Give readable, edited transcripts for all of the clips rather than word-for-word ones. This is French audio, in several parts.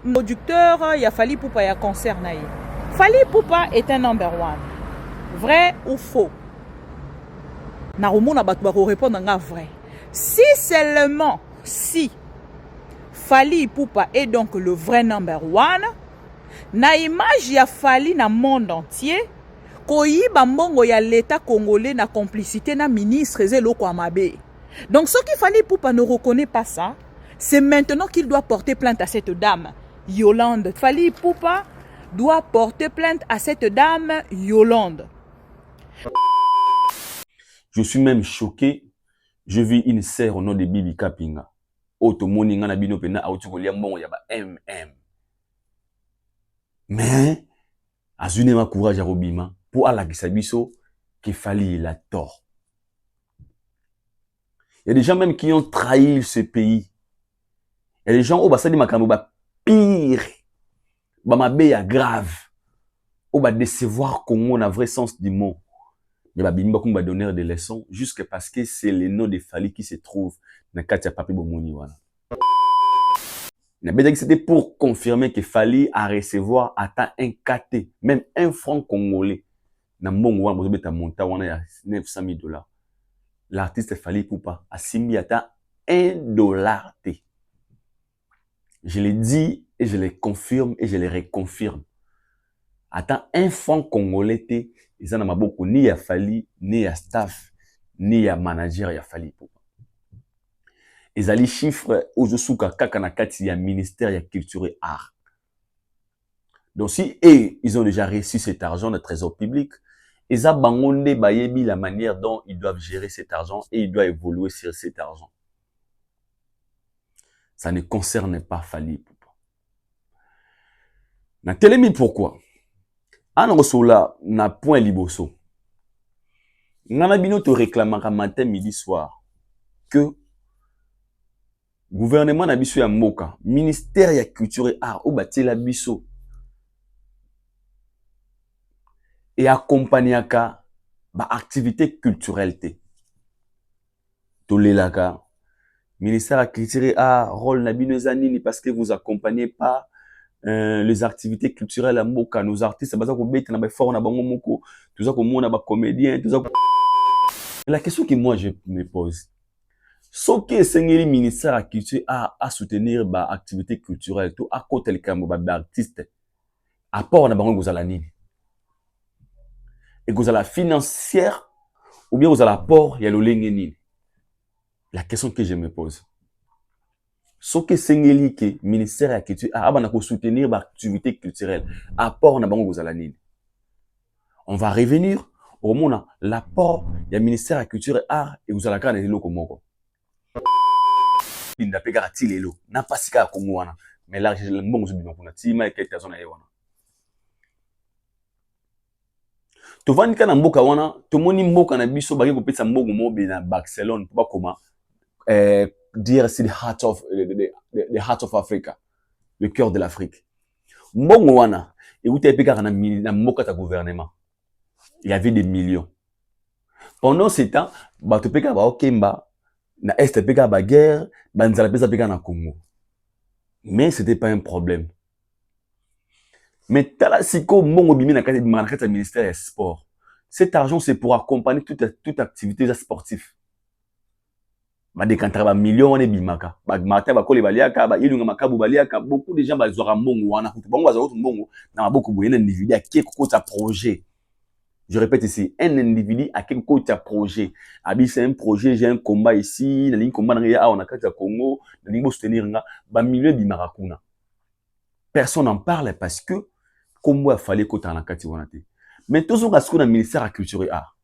Producteur, il y a Fally Ipupa, il y a concert. Fally Ipupa est un number one. Vrai ou faux? Narumona Batbaro répond à vrai. Si seulement, si Fally Ipupa est donc le vrai number one, na image ya Fally na monde entier, koyiba mbongo ya l'État congolais na complicité na ministre Zeloko Amabe. Donc ce qu'il Fally Ipupa ne reconnaît pas ça, c'est maintenant qu'il doit porter plainte à cette dame, Yolande. Fally Ipupa doit porter plainte à cette dame, Yolande. Je suis même choqué. Je vis une sœur au nom de Bibi Kapinga. Auto moninga na bino pena autukolia mbongo ya ba MM. Mais azune ma courage à Robima pour alakisa biso que Fally il a tort. Il y a des gens même qui ont trahi ce pays. Il y a des gens au basadi makambo ba pire. Ba mabeya grave. Au ba décevoir Congo dans vrai sens du mot. Mais ba bimba kumba donner des leçons jusque parce que c'est le nom de Fally qui se trouve dans Katia Papi Bomoni wana. C'était pour confirmer que Fally a recevoir atteint un KT, même un franc congolais. Dans mon wana vous beta monta wana ya 900 000 $. L'artiste Fally Ipupa a simbi atteint $1 T. Je l'ai dit et je le confirme et je le reconfirme. Atteint un franc congolais T. Ils en ont beaucoup ni à Fally, ni à staff, ni à manager ya Fally Ipupa. Ils allaient chiffres aux Osuka Kakanakati ya ministère ya culture et art. Donc si ils ont déjà reçu cet argent de trésor public, ils ont bangonde bayebi la manière dont ils doivent gérer cet argent et ils doivent évoluer sur cet argent. Ça ne concerne pas Fally Ipupa. Na telemi pourquoi? An sola na point liboso. Ngana bino te réclamera matin, midi, soir que gouvernement na biso ya mboka, ministère ya culture et art ou batela biso et accompagnaka ba activité culturelle te. Tolelaka ministère ya culture et art rôle na bino zanini parce que vous accompagnez pas les activités culturelles à mboka, nos artistes baza ko beta na ba fort na bango moko, tout ça comme na ba comédien, tout ça. La question que moi je me pose, ce que le ministère de la culture a soutenir ba activité culturelle tout à côté le cambo ba artiste à part na bango gozala nini et gozala financière ou bien gozala port ya lolenge nini. La question que je me pose, ce que le ministère de la culture a bana ko soutenir ba activité culturelle à part na bango gozala nini. On va revenir au moment l'apport du ministère de la culture et art et gozala kana loko moko. Binda pega ratilelo na pasika Kongo wana mais là je mbongo zobima kuna tima e kete zona yewana to vandi kana mboka wana to moni mboka na biso baki ko pesa mbongo mobe na Barcelone pour ba koma dire c'est the heart of Africa, le cœur de l'Afrique. Mbongo wana et où pega na mboka ta gouvernement il y avait des millions pendant ce temps ba to pega ba okemba na est peka ba guerre banzala pesa peka na Congo, mais c'était pas un problème. Mais tala siko mongo bimi na kati ministère des sports, cet argent c'est pour accompagner toute activité sportive. Ba décanter ba millions wana bimaka ba mata ba kole baliaka ba yelunga makabu baliaka, beaucoup de gens ba zora mbongo wana bongo ba zora mbongo na maboko boyena individu a qui ko ta projet. Je répète ici, un individu a quelque chose à projet. Abi c'est un projet, j'ai un combat ici, na ligne combat na on a kati ya Congo, na ligne soutenir nga ba milieu di marakuna. Personne n'en parle parce que comme moi fallait ko ta na kati wana te. Mais toujours à ce qu'on a ministère de la culture et art.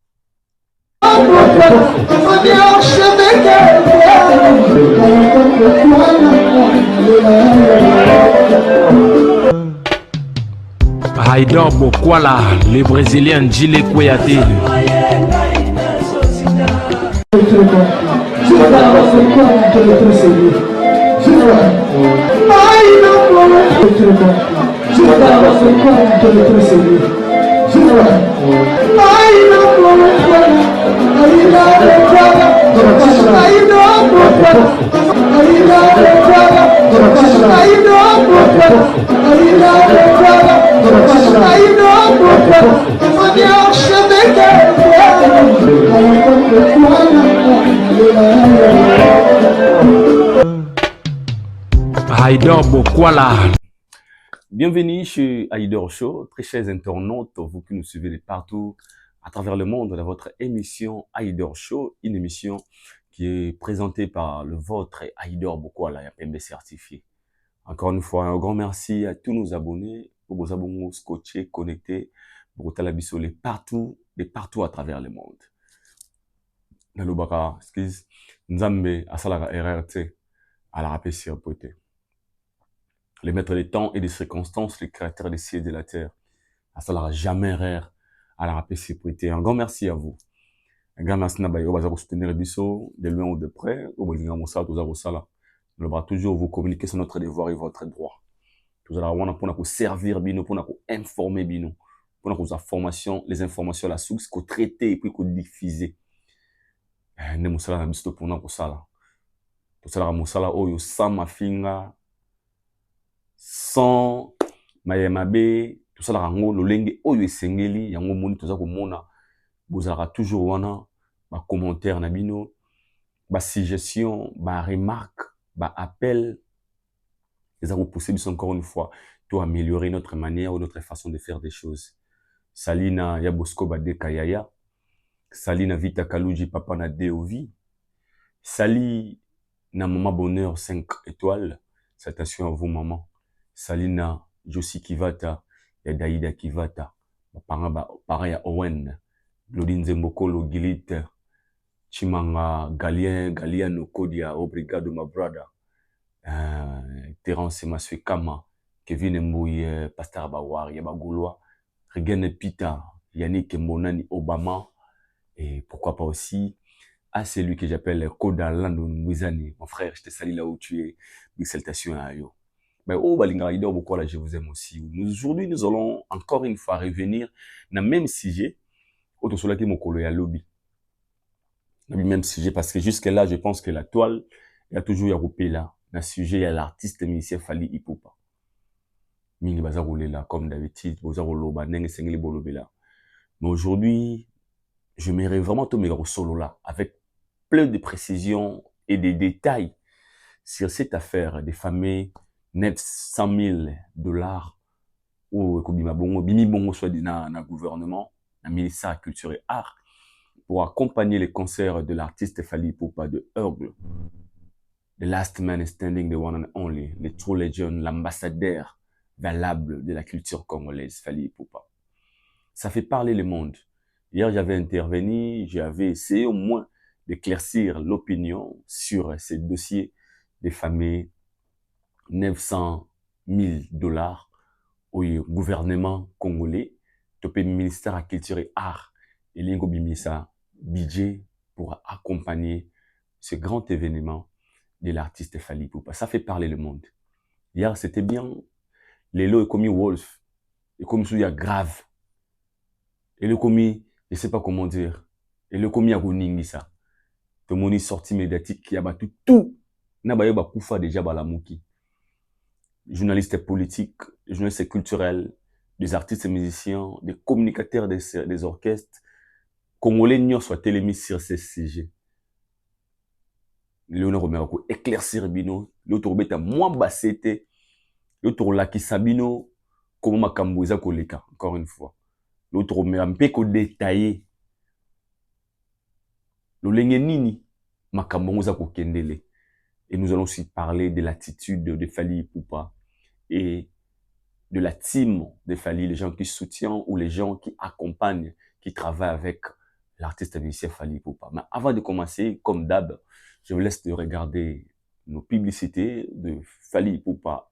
Haïdor Bokwala, le Brésilien Gilles Kouyaté. Haïdor Bokwala. Bienvenue chez Haïdor Show, très chers internautes, vous qui nous suivez de partout à travers le monde dans votre émission Haïdor Show, une émission qui est présentée par le vôtre Haïdor Bokwala, PMB certifié. Encore une fois, un grand merci à tous nos abonnés, pour vos abonnés scotchés, connectés, pour Talabiso, de partout à travers le monde. Nalobaka, excuse, Nzambe, Asalara RRT, à la rapé sur poté. Le maître des temps et des circonstances, le créateur des cieux et de la terre. Asalara jamais rare, à la rapé sur poté. Un grand merci à vous. Un grand merci Nabayo, Bazako soutenir le biso, de loin ou de près, au Bolinga Moussa, tout ça, là. Nous devons toujours vous communiquer sur notre devoir et votre droit. Tout ça, on a pour nous servir bino, pour nous informer bino, pour nous informations, les informations la source qu'on traiter et puis qu'on diffuser. Ne musala na bisto pour nous pour ça là. Tout ça là musala oyo sans mafinga, sans mayemabe, tout ça là ngo lolenge oyo esengeli yango moni tout ça ko mona. Vous aurez toujours wana ba commentaire na bino, ba suggestion, ba remarque, ba appel. Les avons poussé encore une fois pour améliorer notre manière ou notre façon de faire des choses. Salina Yabosko Bade Kayaya, Salina Vita Kaluji Papa na Deovi, Sali na Maman Bonheur 5 étoiles, salutation à vous maman. Salina Josi Kivata, Yadaïda Kivata, pareil à Owen, Glodine Zembokolo Gilit, Chimanga Galiano Kodia, Obrigado my brother. Terence Maswekama, Kevin Mbouye, Pasteur Bawar, Yabagoulois, Regan Pita, Yannick Monani Obama, et pourquoi pas aussi à celui que j'appelle Koda Landon Mouizani, mon frère, je te salue là où tu es, big salutations à yo. Mais oh, Balinga Haïdor Bokwala, je vous aime aussi. Aujourd'hui, nous allons encore une fois revenir dans le même sujet, autre sur laquelle mon collègue a lobby. Le même sujet, parce que jusque-là, je pense que la toile, il y a toujours Yaroupé là. Dans ce sujet, il y a l'artiste musicien Fally Ipupa. Mingi baza roulé là, comme d'habitude, baza roloba, nenge sengeli bolobe là. Mais aujourd'hui, je m'irai vraiment tout au solo là, avec plein de précisions et des détails sur cette affaire des fameux 900 000 $ au Bimi Bongo soit dans le gouvernement, dans le ministère de la Culture et Art, pour accompagner les concerts de l'artiste Fally Ipupa de Urgle. The last man standing, the one and only, le true legend, l'ambassadeur valable de la culture congolaise, Fally Ipupa. Ça fait parler le monde. Hier, j'avais intervenu, j'avais essayé au moins d'éclaircir l'opinion sur ce dossier des fameux 900 000 $ au gouvernement congolais, topé ministère de la culture et art, et l'ingo bimisa budget pour accompagner ce grand événement de l'artiste Fally Ipupa. Ça fait parler le monde. Hier, c'était bien. Les lots est commis Wolf. Et comme ça, il y a grave. Et le commis, je ne sais pas comment dire. Et le commis a goningi ça. Tout le monde est sorti médiatique qui a battu tout. N'a pas eu koufa déjà balamouki. Journalistes politiques, journalistes culturels, des artistes et musiciens, des communicateurs des orchestres. Congolais n'y soit télémis sur ces sujets. Léonard Romero éclaircir bino, l'autre beta moins bassete, l'autre laki sabino, comment ma kambouza koleka, encore une fois. L'autre Romero mpeko détaillé. L'olenge nini, ma kambouza kokendele. Et nous allons aussi parler de l'attitude de Fally Ipupa et de la team de Fally, les gens qui soutiennent ou les gens qui accompagnent, qui travaillent avec l'artiste musicien Fally Ipupa. Mais avant de commencer, comme d'hab, je vous laisse de regarder nos publicités de Fally Ipupa,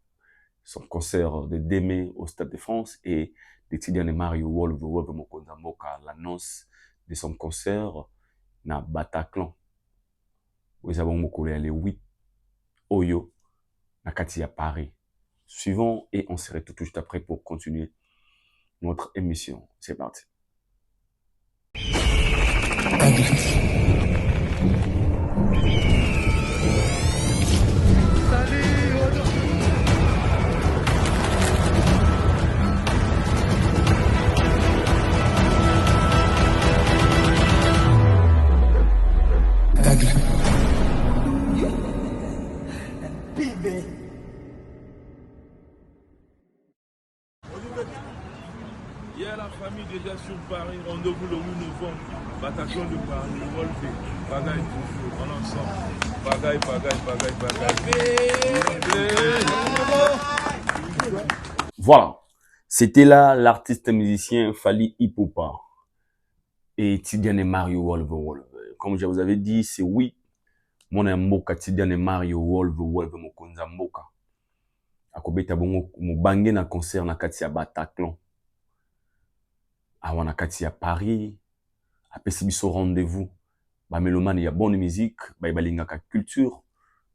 son concert de Deme au Stade de France et de Tidiane Mario Wolve Mokonza Moka, l'annonce de son concert na Bataclan. Nous avons le 8 Oyo, na Kati à Paris. Suivons et on se retrouve tout juste après pour continuer notre émission. C'est parti. a la famille déjà sur Paris. Rendez-vous le 8 novembre. Bataclan de Paris, le Wolf. Bagaille toujours. On ensemble. Bagaille, bagaille, bagaille, bagaille. Voilà. C'était là l'artiste musicien Fally Ipupa et Tidiane Mario Wolf. Comme je vous avais dit, c'est oui. Mon mboka Tidiane Mario Wolf mokonza mboka. Akobeta bongo mubange na concert na kati ya Bataclan. Awa na kati ya Paris. Apesi biso rendez-vous. Ba mélomane ya bonne musique, ba balingaka culture,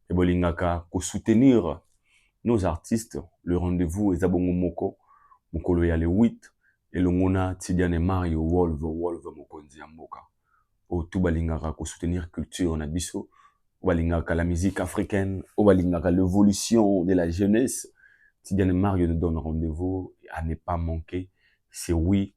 ba balingaka ko soutenir nos artistes. Le rendez-vous est à bongo moko. Mokolo ya le 8 et le ngona Tidiane Mario Wolf mokonzi ya mboka. O tout balingaka ko soutenir culture na biso. Balingaka la musique africaine, o balingaka l'évolution de la jeunesse. Tidiane Mario nous donne rendez-vous à ne pas manquer. C'est oui,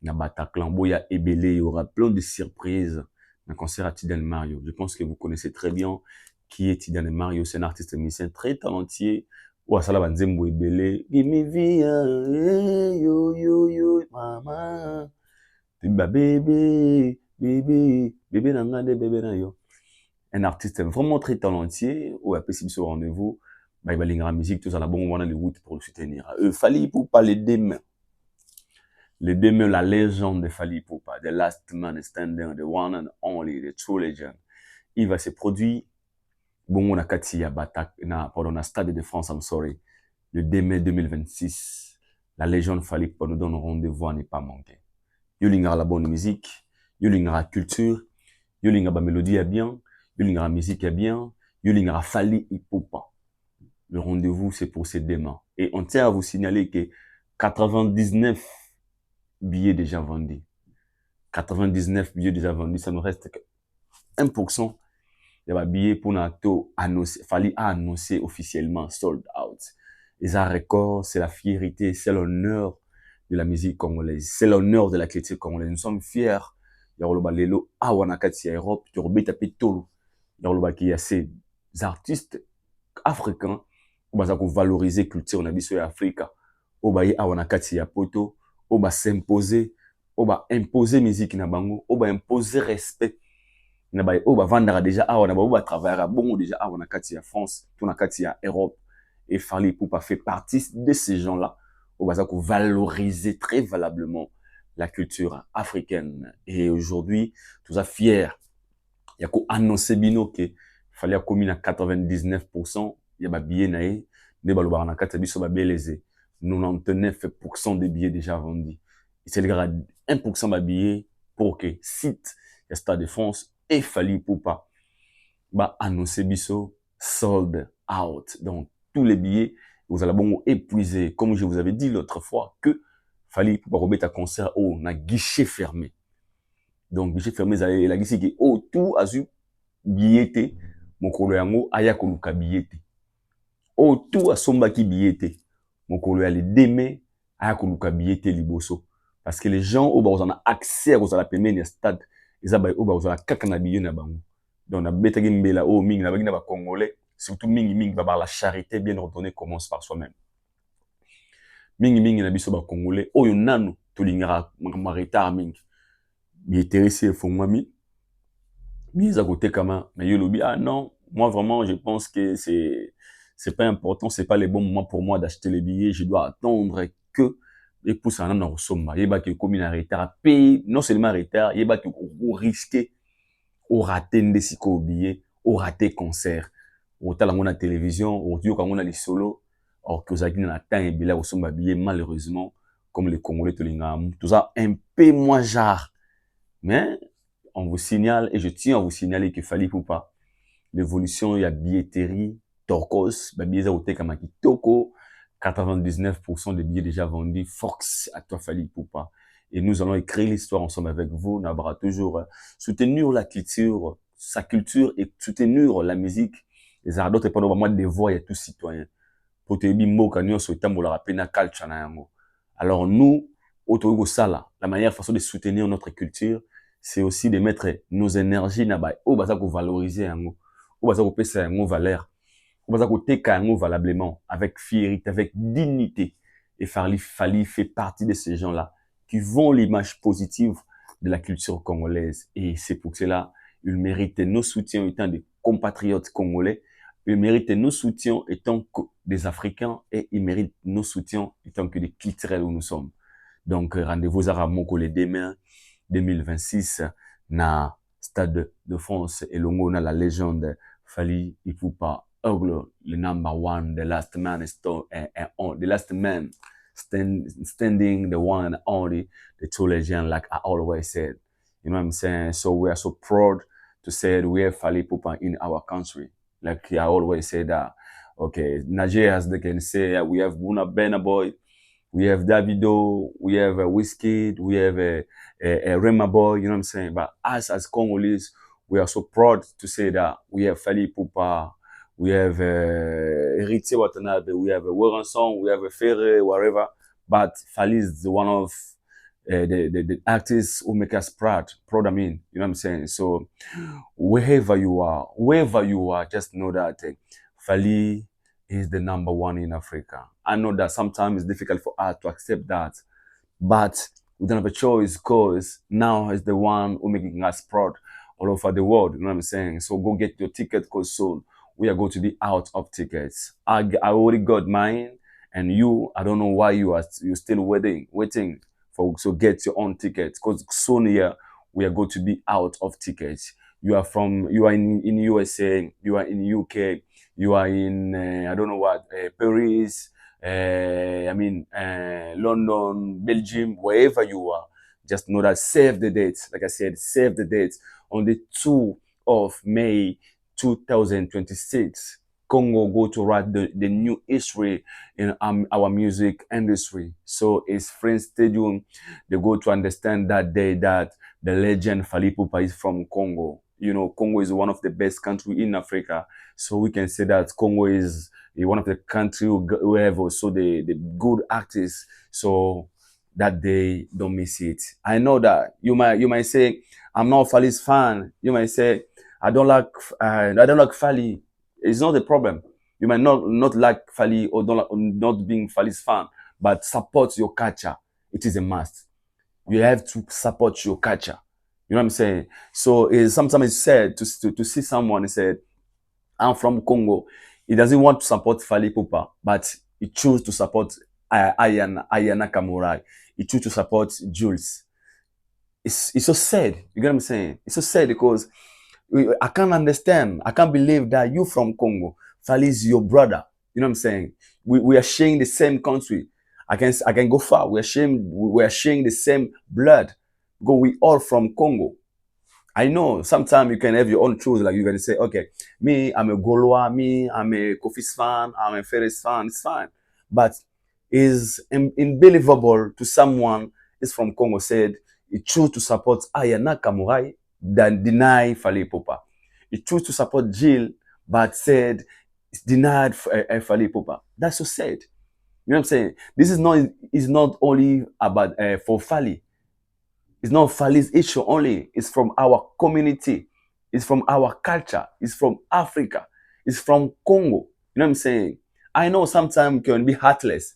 na Bataclan, boya ebele, il y aura plein de surprises. Un concert à Tidiane Mario. Je pense que vous connaissez très bien qui est Tidiane Mario. C'est un artiste musicien très talentueux. Ou à Salaba Nzembo ebele. Give me via, yo, yo, yo, mama. Bébé, bébé, bébé nangade, bébé na yo. Un artiste vraiment très talentueux, ou à possible au rendez-vous, il va lire la musique, tout ça, la bonne, on a les routes pour le soutenir. Fally Ipupa, les deux mains, la légende de Fally Ipupa, the last man standing, the one and only, the true legend. Il va se produire, bon, on a Katia Batak, pardon, na Stade de France, I'm sorry, le 2 mai 2026. La légende Fally Ipupa nous donne rendez-vous à ne pas manquer. Yo lingara la bonne musique, yo lingara la culture, yo lingara la mélodie est bien, yo lingara la musique est bien, yo lingara Fally Ipupa. Le rendez-vous, c'est pour ces demain. Et on tient à vous signaler que 99 billets déjà vendus. 99 billets déjà vendus, ça nous reste que 1%. Il y a des billets pour nous annoncer, Fally a annoncé officiellement sold out. Et ça record, c'est la fierté, c'est l'honneur de la musique congolaise. C'est l'honneur de la culture congolaise. Nous sommes fiers. Yaroloba lelo awanakati ya Europe, Yorobeta Petolo. Yaroloba qui y a ces artistes africains qui vont valoriser la culture na biso ya Afrika. Oba yi awanakati ya poto, oba s'imposer, oba imposer musique na bango, oba imposer respect. Na ba oba vandara déjà awana ba oba travailler bon déjà awanakati ya France, tout nakati ya Europe. Et Fally Ipupa fait partie de ces gens-là. On va valoriser très valablement la culture africaine. Et aujourd'hui, tout ça fier. Il y a qu'à annoncer bino que fallait commis à 99%. Il y a des billets naé. Ne baloba na kata biso ba beleze. 99% des billets déjà vendus. Et c'est le gars 1% de billets pour que site le Stade de France et Fally Ipupa ba annoncer biso sold out. Donc tous les billets, vous allez bon épuiser, comme je vous avais dit l'autre fois, que Fally Ipupa remettre un concert au na guichet fermé. Donc guichet fermé, la guichet qui au tout azu billetté, mon kolo yango aya koluka billetté. Au tout asomba ki billetté, mon kolo ya le deme aya koluka billetté liboso. Parce que les gens au ba ont accès à la paiement stade, ils abay au ba ont kaka na billet na bango. Donc na betagi mbela o mingi na bagina ba congolais. Surtout mingi la charité bien ordonnée commence par soi-même. Mingi na biso ba congolais oyo nanu to lingara marita mingi. Bi intéressé fongwami. Bi za côté kama mais yo lobi ah non, moi vraiment je pense que c'est pas important, c'est pas le bon moment pour moi d'acheter les billets, je dois attendre que et pour ça na resomba. Yeba que comme na retard paye non seulement retard, yeba que au risquer au rater ndesiko billet, au rater concert. Autant la télévision, au Dieu quand on a les solos, or que vous avez un temps et bien au sommet billet malheureusement, comme les Congolais tout ça un peu moins jar. Mais on vous signale et je tiens à vous signaler que Fally Ipupa, l'évolution il y a billetterie, Torcos, billets au comme Toko, 99% des billets déjà vendus, force à toi Fally Ipupa. Et nous allons écrire l'histoire ensemble avec vous. Nous allons toujours soutenir la culture, sa culture et soutenir la musique. Les arts d'autres pendant moi des voix et tout citoyen. Pour te dire mot kanyo so tambola rapena culture na yango. Alors nous autour sala, la meilleure façon de soutenir notre culture, c'est aussi de mettre nos énergies na ba o baza ko valoriser yango. O baza ko pesa yango valeur. O baza ko teka yango valablement avec fierté, avec dignité. Et Fally fait partie de ces gens-là. qui vendent l'image positive de la culture congolaise. Et c'est pour cela, ils méritent nos soutiens étant des compatriotes congolais. Ils méritent nos soutiens étant que des Africains et ils méritent nos soutiens étant que des culturels où nous sommes. Donc, rendez-vous à Ramokole demain, 2026, na Stade de France et Longo na la légende Fally Ipupa Oglo, le number one, the last man the last man standing, the one and only, the true legend, like I always said. You know what I'm saying? So we are so proud to say that we have Fally Ipupa in our country. Like I always say that, okay, Nigeria, as they can say, we have Buna Burna Boy, we have Davido, we have Wizkid, we have Rema Boy, you know what I'm saying? But us as Congolese, we are so proud to say that we have Fally Ipupa, we have Héritier Watanabe, we have Warrenson, we have Ferre, whatever. But Fally is one of the artists who make us proud, I mean, you know what I'm saying? So wherever you are, just know that Fally is the number one in Africa. I know that sometimes it's difficult for us to accept that, but we don't have a choice because now is the one who making us proud all over the world. You know what I'm saying? So go get your ticket because soon we are going to be out of tickets. I already got mine, and you, I don't know why you're still waiting for, so get your own tickets because soon here we are going to be out of tickets. You are in USA, you are in UK, you are in I don't know what, Paris, London, Belgium, wherever you are. Just know that save the dates. Like I said, save the dates on the 2nd of May 2026. Congo go to write the new history in our music industry. So it's Friends Stadium. They go to understand that day that the legend Fally Ipupa is from Congo. You know, Congo is one of the best countries in Africa. So we can say that Congo is one of the countries who have also the good artists. So that day, don't miss it. I know that you might say, I'm not Fally's fan. You might say, I don't like Fally. It's not a problem. You might not like Fally or not being Fally's fan, but support your culture. It is a must. You have to support your culture. You know what I'm saying? So sometimes it's sad to see someone who said, I'm from Congo. He doesn't want to support Fally Ipupa, but he choose to support Aya Nakamura. He choose to support Jules. It's so sad. You get what I'm saying? It's so sad because I can't understand. I can't believe that you from Congo. Fally is your brother. You know what I'm saying? We are sharing the same country. I can go far. We are sharing the same blood. Because we all from Congo. I know sometimes you can have your own truths. Like you're gonna say, okay, me, I'm a Goloa, me, I'm a Kofi's fan, I'm a Ferris fan, it's fine. But it's unbelievable to someone is from Congo said he choose to support Aya Nakamura than deny Fally Ipupa. He choose to support Jill, but said it's denied Fally Ipupa. That's so sad. You know what I'm saying? This is not only about for Fally. It's not Fally's issue only. It's from our community. It's from our culture. It's from Africa. It's from Congo. You know what I'm saying? I know sometimes it can be heartless.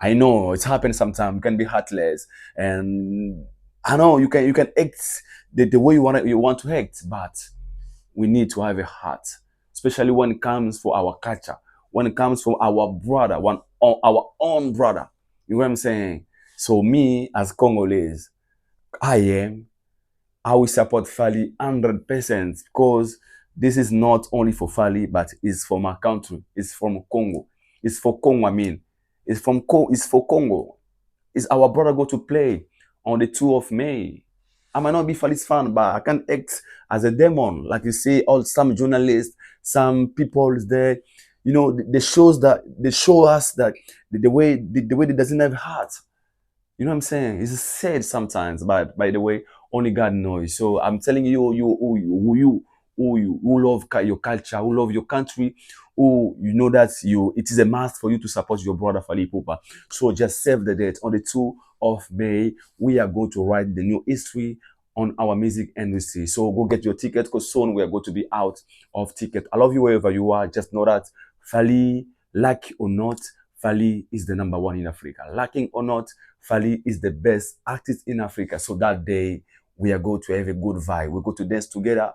I know it's happened sometimes. It can be heartless, and I know you can act the way you want to act, but we need to have a heart, especially when it comes for our culture, when it comes from our brother, our own brother. You know what I'm saying? So me as Congolese, I will support Fally 100% because this is not only for Fally, but it's for my country. It's from Congo. It's for Congo, I mean. It's for Congo. It's our brother go to play on the 2nd of May. I might not be Fally's fan, but I can act as a demon. Like you see, some journalists, some people there, you know, they show us that the way they doesn't have heart. You know what I'm saying? It's sad sometimes, but by the way, only God knows. So I'm telling you, who love your culture, who love your country, who you know that it is a must for you to support your brother Fally Ipupa. So just save the date on the 2nd of May. We are going to write the new history on our music industry. So go get your ticket because soon we are going to be out of ticket. I love you wherever you are. Just know that Fally, like or not, Fally is the number one in Africa. Lacking or not, Fally is the best artist in Africa. So that day, we are going to have a good vibe. We're going to dance together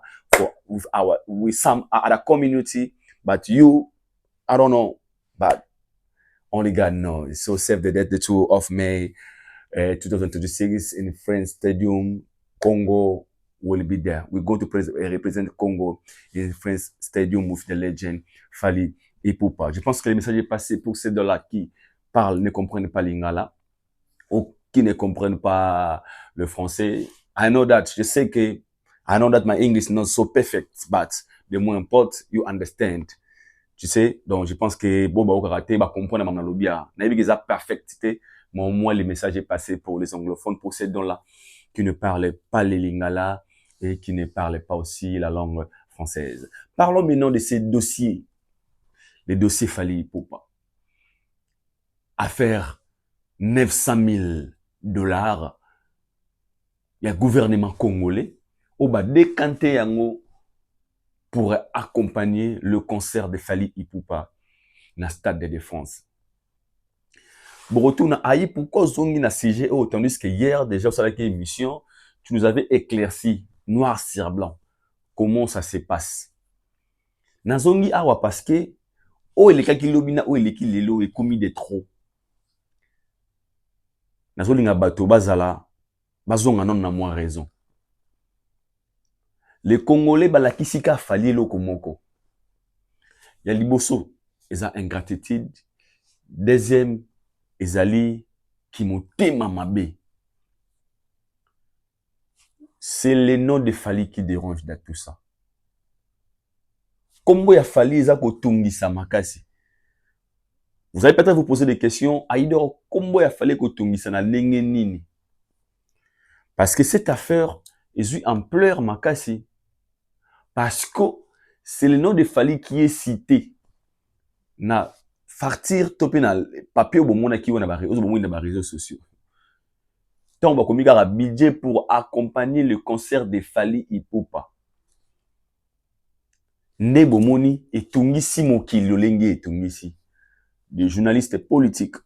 with some other community. But you, I don't know, but only God knows. So save the date, the 2 of May, 2026 in France Stadium, Congo will be there. We're going to represent Congo in France Stadium with the legend Fally Ipupa. Je pense que le message est passé pour ceux de là qui parlent, ne comprennent pas l'ingala ou qui ne comprennent pas le français. I know that my English is not so perfect, but the more important, you understand. Tu sais, donc je pense que bon bah au karaté bah comprendre ma lobia na yebiki za perfectité, mais au moins le message est passé pour les anglophones, pour ces dons-là qui ne parlent pas les lingala et qui ne parlent pas aussi la langue française. Parlons maintenant de ces dossiers, les dossiers Fally Ipupa. Affaire $900 000, il y a gouvernement congolais au bas décanté yango pour accompagner le concert de Fally Ipupa na Stade de Défense. Bon, retourne à pourquoi zongi na sujet tandis que hier déjà au salon émission, tu nous avais éclairci noir sur blanc comment ça se passe. Na zongi awa parce que les kaki lobina les ki lelo et commis de trop. Na zolinga bato bazala bazonga non na moins raison. Les Congolais balakisika Fally loko moko. Ya liboso eza ingratitude. Deuxième ezali kimotema mabe. C'est le nom de Fally qui dérange dans tout ça. Kombo ya Fally eza kotungisa makasi. Vous allez peut-être vous poser des questions. Aïdor, kombo ya Fally kotungisa na lenge nini? Parce que cette affaire est eu ampleur makasi. Parce que c'est le nom de Fally qui est cité. Na fartir topena papier au bon qui on a réseaux sociaux. Tant on va un budget pour accompagner le concert de Fally Ipupa. Ne bomoni et tungisi mokili lolenge et tungisi. Des journalistes politiques,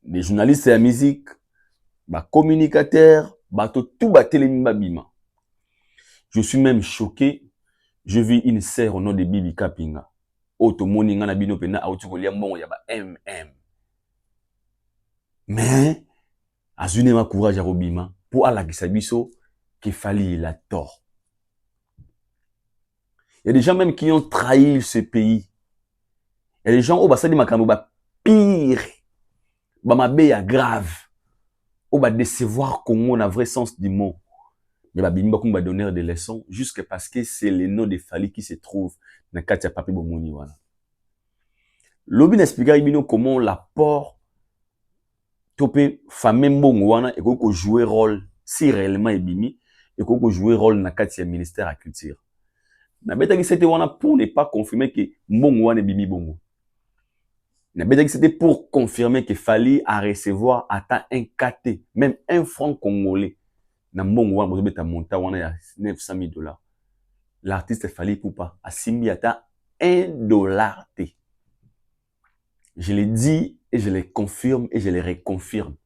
des journalistes de musique, ba communicateurs, tout ba télémimba bima. Je suis même choqué. Je vis une sœur au nom de Bibi Kapinga. Oto moni nga na bino pena auti kolia mbongo ya ba MM. Mais azune ma courage à robima pour alakisa biso que Fally il a tort. Il y a des gens même qui ont trahi ce pays. Il y a des gens au basali makambo ba pire. Ba mabe ya grave. Au ba décevoir Congo na vrai sens du mot. Mais ba bimba kumba donner des leçons jusque parce que c'est le nom de Fally qui se trouve na kati ya papier bomoni wana. Lobi n'expliquera bino comment l'apport topé famille mbongo wana et ko jouer rôle si réellement ebimi et ko jouer rôle na kati ya ministère à culture. Na beta ki c'était wana pour ne pas confirmer que mbongo wana ebimi bongo. Na beta ki c'était pour confirmer que Fally à recevoir atteint un KT, même un franc congolais. Na mbongo wana bota monta wana ya $900 000. L'artiste Fally Ipupa a simbi atteint $1 T. Je l'ai dit et je le confirme et je le reconfirme.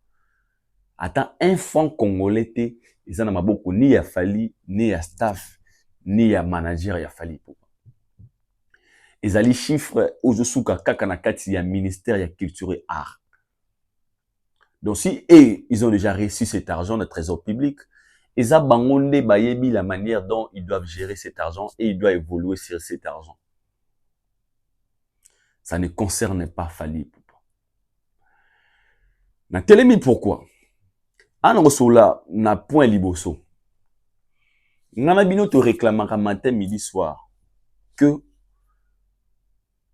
Atteint un franc congolais T, ils en ont beaucoup ni à Fally, ni à staff, ni à manager ya Fally Ipupa. Ils allaient chiffres aux souka kaka na kati ya ministère ya culture et art. Donc si ils ont déjà reçu cet argent de trésor public, ils ont bangonde bayebi la manière dont ils doivent gérer cet argent et ils doivent évoluer sur cet argent. Ça ne concerne pas Fally Ipupa. Na telemi pourquoi? Ana sola na point liboso. Ngana bino te réclamera matin, midi, soir que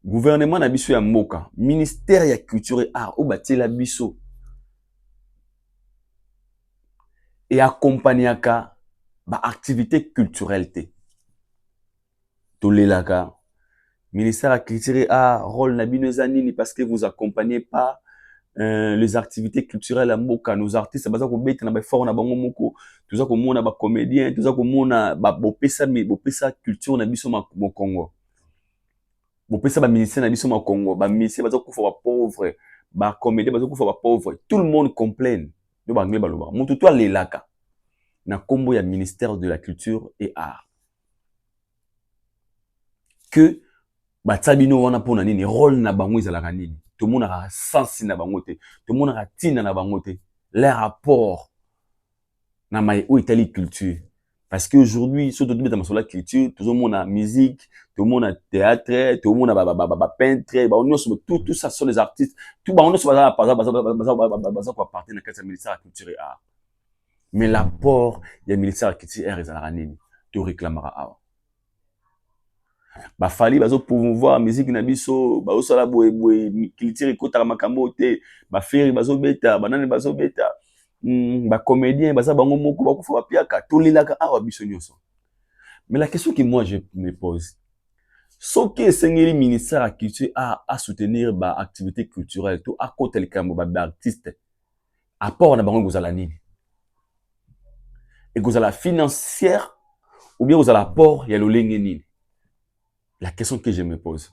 gouvernement na biso ya mboka, ministère ya culture et art, ou batela biso et accompagnaka ba activité culturelle te. Tolelaka ministère ya culture et art, rôle na bino zanini parce que vous accompagnez pas les activités culturelles à mboka, nos artistes baza ko beta na ba fort na bango moko, tuza ko mona ba comédien, tuza ko mona ba bopesa culture na biso mo Congo. Bopesa ba ministère na biso ma Congo, ba ministère baza ko fa ba pauvre, ba comédien bazo kufa ba pauvre, tout le monde complaine. De ba ngé baloba. Mutu to lelaka na kombo ya ministère de la culture et art. Que batabino wana pona nini rôle na bango ezalaka nini. Tout le monde a sens na bango te. Tout le monde a tina na bango te. Les rapports na mai ou Italie culture. Parce qu'aujourd'hui, surtout dans la culture, tout le monde a musique, tout le monde a théâtre, tout le monde a peintre, tout ça sont les artistes. Tout le monde a partir de la ministère de la culture et art. Mais l'apport du ministère de la culture et art, tu réclameras. Ba fali bazo promouvoir musique na biso ba osala boye culture ekota makambo te ba feri bazo beta banane bazo beta ba comédien baza bango moko ba kufa piaka tolilaka awa biso nyonso. Mais la question que moi je me pose, ce que sengeli ministère de la culture à soutenir ba activité culturelle to à côté le kambo ba artiste apport na bango gozala nini et gozala financière ou bien gozala apport ya lolenge nini. La question que je me pose.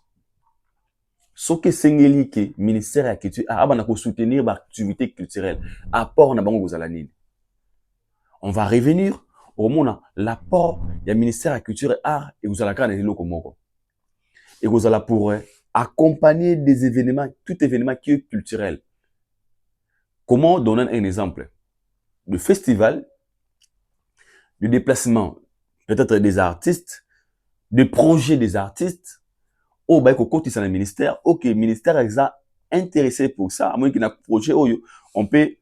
Ce que sengeli que ministère de la culture a soutenir l'activité culturelle, apport na bango gozala nini. On va revenir au moment l'apport du ministère de la culture et art et gozala kana eloko moko. Et gozala pour accompagner des événements, tout événement qui est culturel. Comment donner un exemple? Le festival, le déplacement, peut-être des artistes, des projets des artistes, oh, bah, côté c'est le ministère, ok, le ministère est intéressé pour ça, à moins qu'il y ait un projet, on peut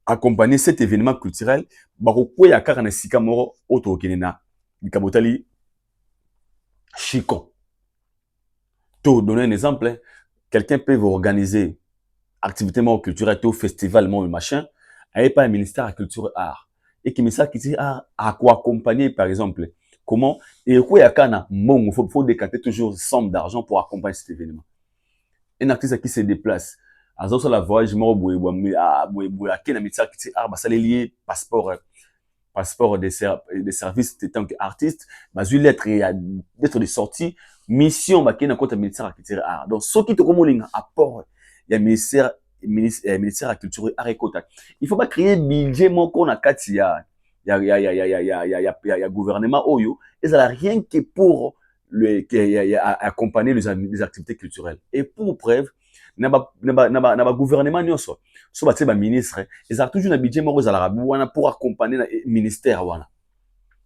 accompagner cet événement culturel, bah, quoi, il y a un sikamoro, auto, kenena, du kabotali, chicon. Pour donner un exemple, quelqu'un peut vous organiser activité culturelle, tout festival, machin, avec pas un ministère de la culture et art. Et qui ministère de la culture et art, à quoi accompagner, par exemple, comment et quoi il faut décanter toujours somme d'argent pour accompagner cet événement. Un artiste qui se déplace, à la voyage, passeport des services tant qu'artiste, lettre de sortie, mission qui est contre le ministère de la culture et art. Donc ce qui te comme apport, il y a ministère de la culture et art. Il faut pas créer budget mon qu'on a katia. Il y a gouvernement Oyo, et ça n'a rien que pour accompagner les activités culturelles. Et pour preuve, n'a gouvernement nyonso, so ba teba ministre, ils ont toujours un budget pour accompagner le ministère wana.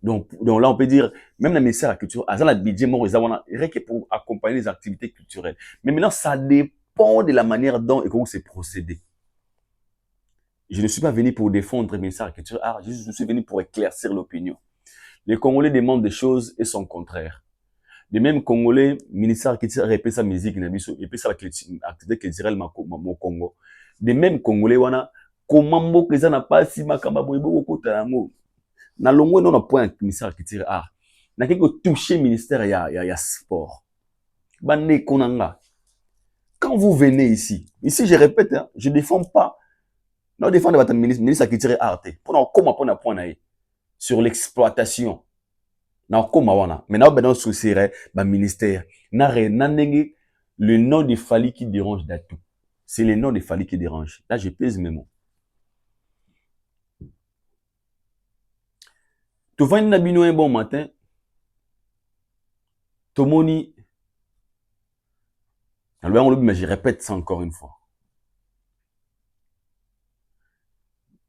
Donc là on peut dire même le ministère de la culture, ils ont un budget rien que pour accompagner les activités culturelles. Mais maintenant ça dépend de la manière dont et comment c'est procédé. Je ne suis pas venu pour défendre le ministère de la culture, je suis venu pour éclaircir l'opinion. Les Congolais demandent des choses et son contraire. Les mêmes Congolais, le ministère de la culture répète sa musique, et puis ça l'activité culturelle au Congo. Les mêmes Congolais, comment beaucoup de n'a pas si makamba boibo kota yango. Na longwe non point ministère de la culture na quelque toucher ministère ya sport. Bande konanga. Quand vous venez ici je répète, je défends pas. Nous défendons votre ministre de la culture et art. Pour comment point sur l'exploitation. Now comment wana. Maintenant ben soucier ba ministère. Na le nom de Fali qui dérange d'tout. C'est le nom de Fali qui dérange. Là je pèse mes mots. Tu vas nabino un bon matin. Tomoni. Alors mais je répète ça encore une fois.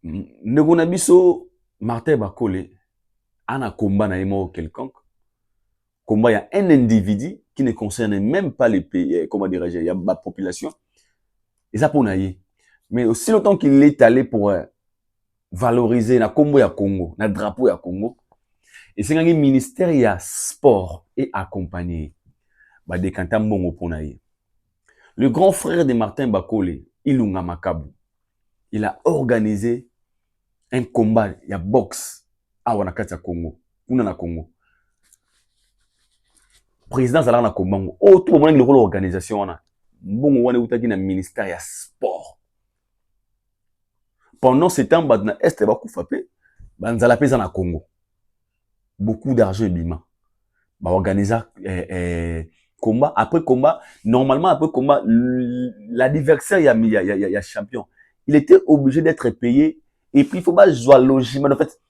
Negonabiso Martin Bakole a un combat na quelconque. Combat, il y a un individu qui ne concerne même pas les pays, comment dirais-je, il y a la population. Et ça pour naïe. Mais aussi longtemps qu'il est allé pour valoriser na combo ya Congo, na drapeau ya Congo. Et c'est un ministère il y a sport et accompagné. Ba dekanta mbongo pour naïe. Le grand frère de Martin Bakole, Ilunga Makabu, il a organisé un combat, il y a boxe à Wanakata Congo, na Congo. Président Zala na combat, oh tout le monde a l'organisation wana. Bon wana utaki na ministère ya sport. Pendant ce temps badna est ba kufape, banzala pesa na Congo. Beaucoup d'argent bima. Ba organiser combat, après combat, normalement, après combat, l'adversaire, il y a champion. Il était obligé d'être payé. Et puis, il faut pas jouer logement. En fait,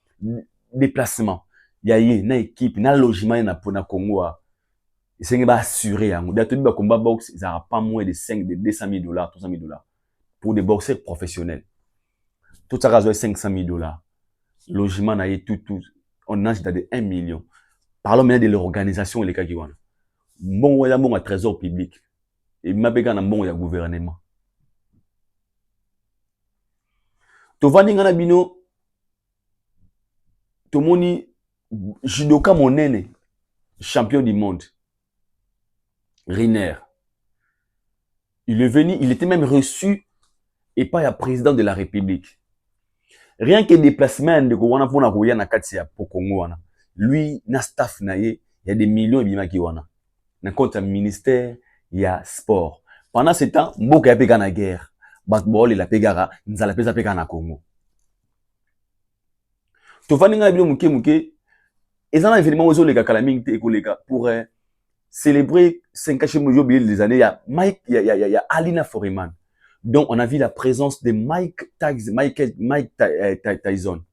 déplacement. Il y a une équipe, une logement, il y a pour Congo. Il s'est assuré. Il y a combat boxe, ils n'ont pas moins de 5, de 200 000 $, 300 000 $ pour des boxeurs professionnels. Tout ça, c'est 500 000 $. Logement, on nage dans des 1 million. Parlons maintenant de l'organisation et les cas qui vont. Bon, il y a un trésor public. Et il y a un gouvernement. Tovani ngana bino, tomoni judoka monene, champion du monde. Riner. Il est venu, il était même reçu et pas le président de la République. Rien que déplacement de Kouana pour na na katia pour Congo. Lui, na staff na ye, il y a des millions de bima kiwana. Na compte ministère, il y a sport. Pendant ce temps, Mboka ya peka na guerre. Batbol et la pegara, nzala pesa peka na Congo. Tovani nga bilo muke, et un événement aux les kalaming te kolega pour célébrer 50e des années, il y a Alina Foreman. Donc, on a vu la présence de Mike Tyson.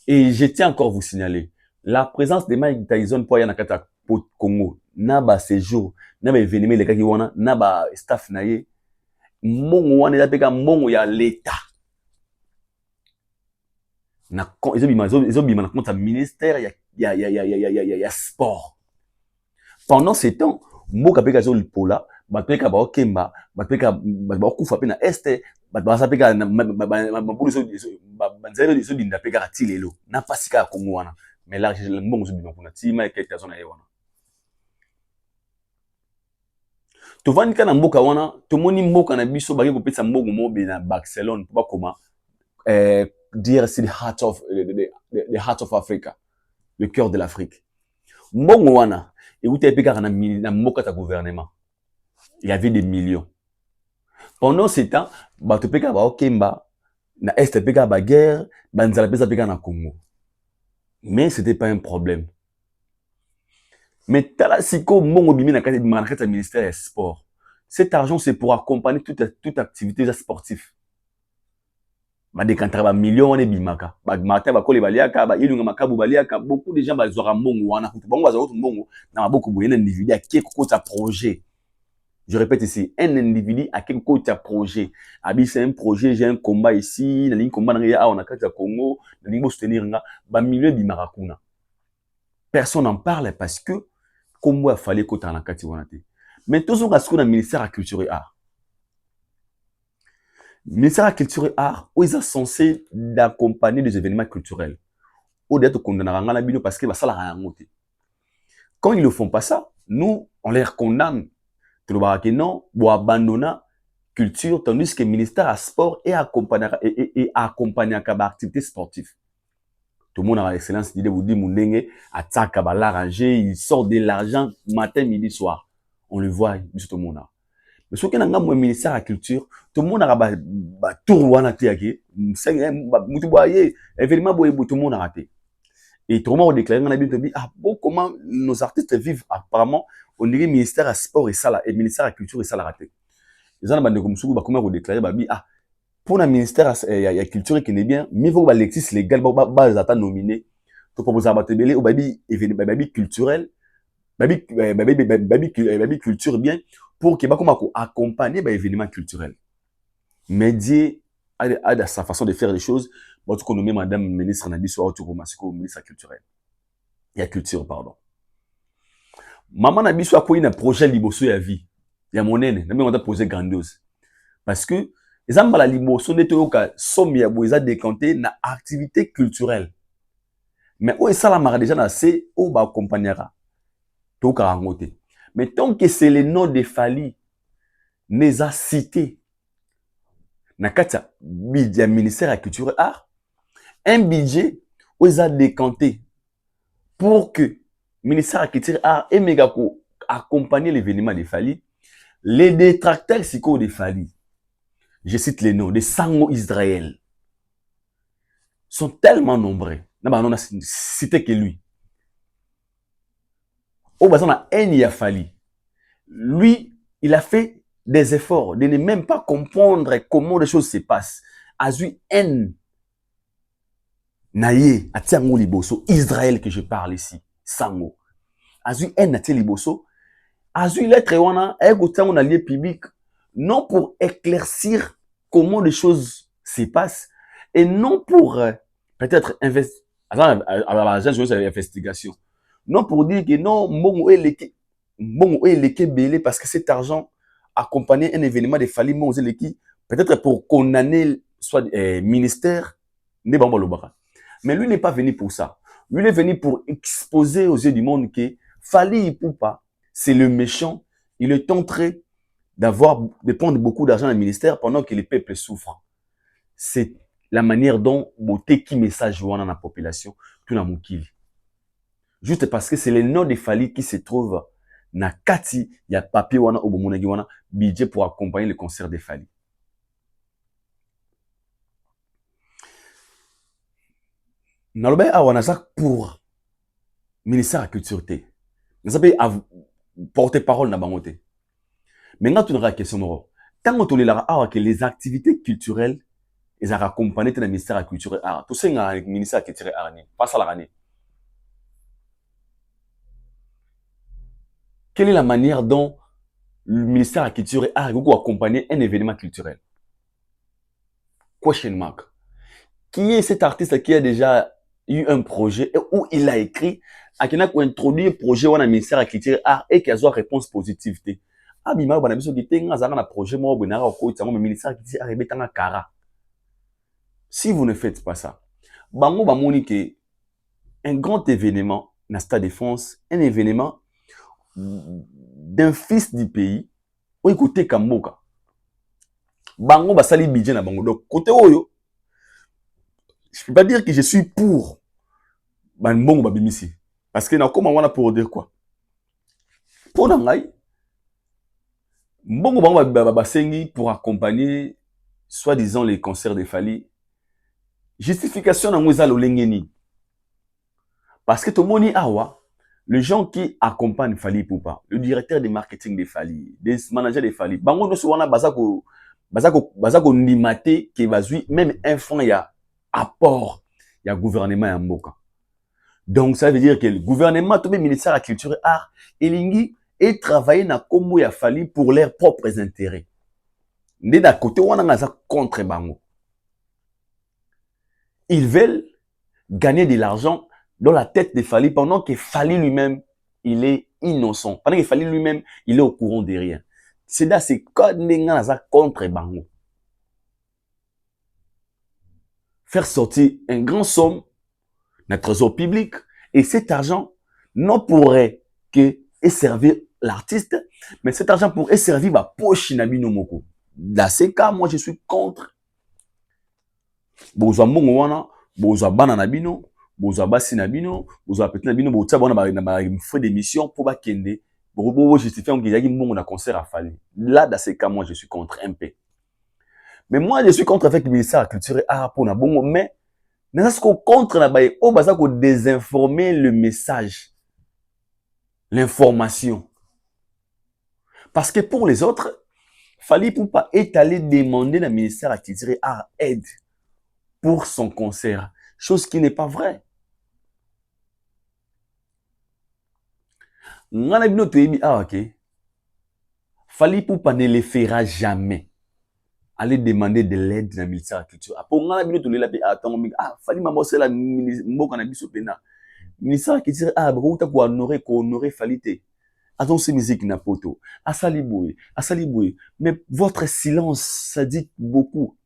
Et je tiens encore à vous signaler, la présence de Mike Tyson pour Yanakata pour Congo, naba séjour, naba événement, les kakiwana, naba staff naye, mongo wana ya peka mongo ya l'État. Ils ont mis un ministère, il y a sport. Pendant ce temps, Mboka peka zo lipola, batpeka ba okemba, batpeka ba okufa pe na este, batbasa peka na mabulu banzere zo dinda peka tilelo, na pasika ya Congo wana. Mais là je mbongo zo bino kuna tima eketa zona ye wana. Tovani kana mboka wana, tomoni mboka na biso baki kopesa mbongo mobe na Barcelone pour bakoma dire c'est the heart of Africa, le cœur de l'Afrique. Mbongo wana et où t'es peka na mboka ta gouvernement. Il y avait des millions. Pendant ce temps, bato peka ba okemba na est peka ba guerre, banzala pesa peka na Congo. Mais c'était pas un problème. Mais tala siko mbongo bimi na kati ministère des sports. Cet argent c'est pour accompagner toute activité sportive. Ba décanter ba millions wana bimaka. Ba matin ba kole baliaka, ba ilunga makabu baliaka, beaucoup de gens ba zora mbongo wana. Bango ba zora mbongo na beaucoup boyena individu a quelque ta projet. Je répète ici, un individu a quelque ta projet. Abi c'est un projet, j'ai un combat ici, na ligne combat na on a kati ya Congo, na ligne soutenir nga, ba millions bimaka kuna. Personne n'en parle parce que Congo a fallu kota na kati wana te. Mais toujours parce qu'on a ministère de la culture et art. Le ministère de la culture et art, où ils sont censés d'accompagner des événements culturels. Ou d'être condamnés parce que ça l'a monté. Quand ils ne font pas ça, nous, on les condamne. Tu vois que non, ou abandonner culture, tandis que le ministère à sport et accompagner à activité sportive. Tout le monde a l'excellence d'idée vous dit Moundenge attaque à l'arranger, il sort de l'argent matin, midi, soir. On le voit, tout le monde. Mais ce qui est dans le ministère de la culture, tout le monde a tout raté. Événement, tout le monde a raté. Et tout le monde a déclaré, on a dit, ah bon, comment nos artistes vivent apparemment, on dirait ministère de sport et ça là, et ministère de la culture et ça l'a raté. Les gens ont déclaré, ah, pour le ministère de la culture qui est bien, mais il faut que l'exercice légal, les attentes nominées, pour proposer à Batebele, ou baby culturel, baby culture bien, pour que accompagner l'événement culturel. Médier a sa façon de faire les choses. Bon, tu connais madame ministre Nabi soit au ministre culturel. Il y a culture, pardon. Maman Nabi soit quoi, il y a un projet liboso à vie. Il y a mon aîné, on a un projet grandiose. Parce que, les gens la liboso de toyoka somme ya boisa décanté na activité culturelle. Mais où est ça la mara déjà na c'est où ba accompagnera. Toyoka rangote. Mais tant que c'est le nom de Fali, les a cités, Nakata, budget ministère de la culture et art, un budget où ils ont décanté pour que le ministère de la culture et art et Megako accompagner l'événement de Fali, les détracteurs psycho de Fali, je cite les noms, des Sango Israël, sont tellement nombreux. On a cité que lui. Au bassin, on a un Fali. lui, il a fait des efforts de ne même pas comprendre comment les choses se passent. Azui haine naye atiango liboso Israël que je parle ici sango. Azui haine ati liboso. Azui lettre wana ego na lieu public non pour éclaircir comment les choses se passent et non pour peut-être investigation. Non pour dire que non mbongo eleke belé parce que cet argent accompagné un événement de Fally mbongo eleki peut-être pour condamner soit ministère ne bamba lobaka. Mais lui n'est pas venu pour ça. Lui est venu pour exposer aux yeux du monde que Fally Ipupa, c'est le méchant. Il est en train de prendre beaucoup d'argent dans le ministère pendant que les peuples souffrent. C'est la manière dont beauté qui message dans la population, tout na mukili. Juste parce que c'est le nom de Fally qui se trouve na kati ya papier wana obomonagi wana budget pour accompagner le concert de Fally. Nalobe awana ça pour ministère de la culture té. Nous avons porter parole na bangote. Maintenant tu n'auras la question moro. Tant que tu les que les activités culturelles ils accompagné dans le ministère de la culture et art. Tout ça dans le ministère de la culture et art pas ça la année. Quelle est la manière dont le ministère de la culture et art a accompagné un événement culturel? Question mark. Qui est cet artiste qui a déjà eu un projet où il a écrit à qui a introduit un projet dans le ministère de la culture et art et qui a eu réponse positive? Ah, bima bana biso ki tenga zanga na projet mo bonara ko tsango ministère qui arrivé tanga kara. Si vous ne faites pas ça, bango ba moni que un grand événement na Stade de France, un événement d'un fils du pays, o écoutez Kamboka. Bango ba sali budget na bango. Donc côté oyo, je peux pas dire que je suis pour ban bongo ba bimisi parce que na comment on a pour dire quoi? Pour nangai mbongo bango basengi pour accompagner soi-disant les concerts de Fally. Justification na ngweza lolengeni. Parce que tout le monde awa, les gens qui accompagnent Fally Ipupa, le directeur de marketing de Fally, des managers de Fally, bango no sowana bazako nimate ke bazui même un fonds ya apport ya gouvernement ya mboka. Donc ça veut dire que le gouvernement tout le ministère de la culture et art elingi et travailler na kombo ya Fally pour leurs propres intérêts. Ndé da côté wana ngaza contre bango. Ils veulent gagner de l'argent dans la tête de Fally pendant que Fally lui-même, il est innocent. Pendant que Fally lui-même, il est au courant de rien. C'est dans ce cas ngaza contre bango. Faire sortir un grand somme dans le trésor public et cet argent non pourrait que servir l'artiste, mais cet argent pourrait servir ma poche nabino moko. Dans ce cas, moi je suis contre. Bozwa mbongo wana, bozwa bana nabino, bozwa basi nabino, bozwa petit nabino, bozwa bana ba frais d'émission pour ba kende, pour justifier on yaki mbongo na concert à Fally. Là dans ce cas, moi je suis contre un peu. Mais moi je suis contre avec le ministère de la culture et art pour na bongo, mais n'est-ce qu'on contre na baye o baza ko désinformer le message, l'information. Parce que pour les autres, Fally Ipupa est allé demander au ministère de la culture et art aide pour son concert, chose qui n'est pas vraie. Ngana bino toyebi ok. Fally Ipupa ne le fera jamais. Aller demander de l'aide dans le ministère de la culture. Pour ngana bino tolela pe Fally mamose la mboka na biso pena. Ministère de la culture ko honorer Fally te. Attends, ces musiques na poto. Asaliboué. Mais votre silence, ça dit beaucoup.